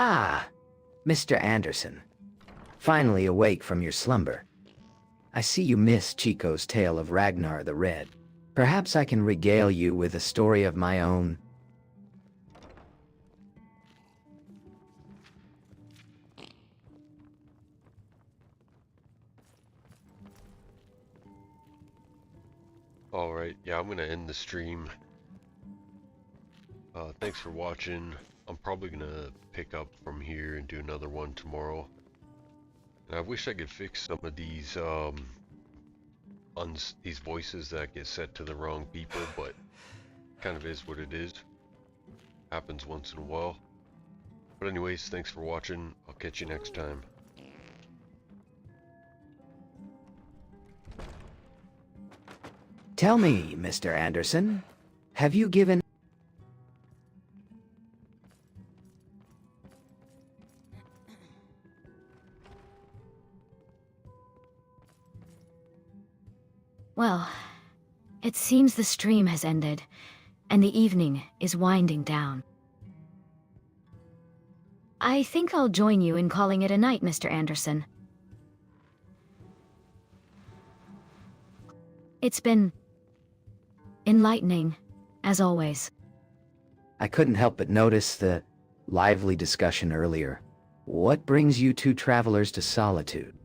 Ah, Mr. Anderson. Finally awake from your slumber. I see you missed Chico's tale of Ragnar the Red. Perhaps I can regale you with a story of my own. Alright, yeah, I'm gonna end the stream. Thanks for watching. I'm probably gonna pick up from here and do another one tomorrow. And I wish I could fix some of these these voices that get set to the wrong people, but kind of is what it is. Happens once in a while. But anyways, thanks for watching. I'll catch you next time. Tell me, Mr. Anderson, have you given... Well, it seems the stream has ended, and the evening is winding down. I think I'll join you in calling it a night, Mr. Anderson. It's been enlightening, as always. I couldn't help but notice the lively discussion earlier. What brings you two travelers to Solitude?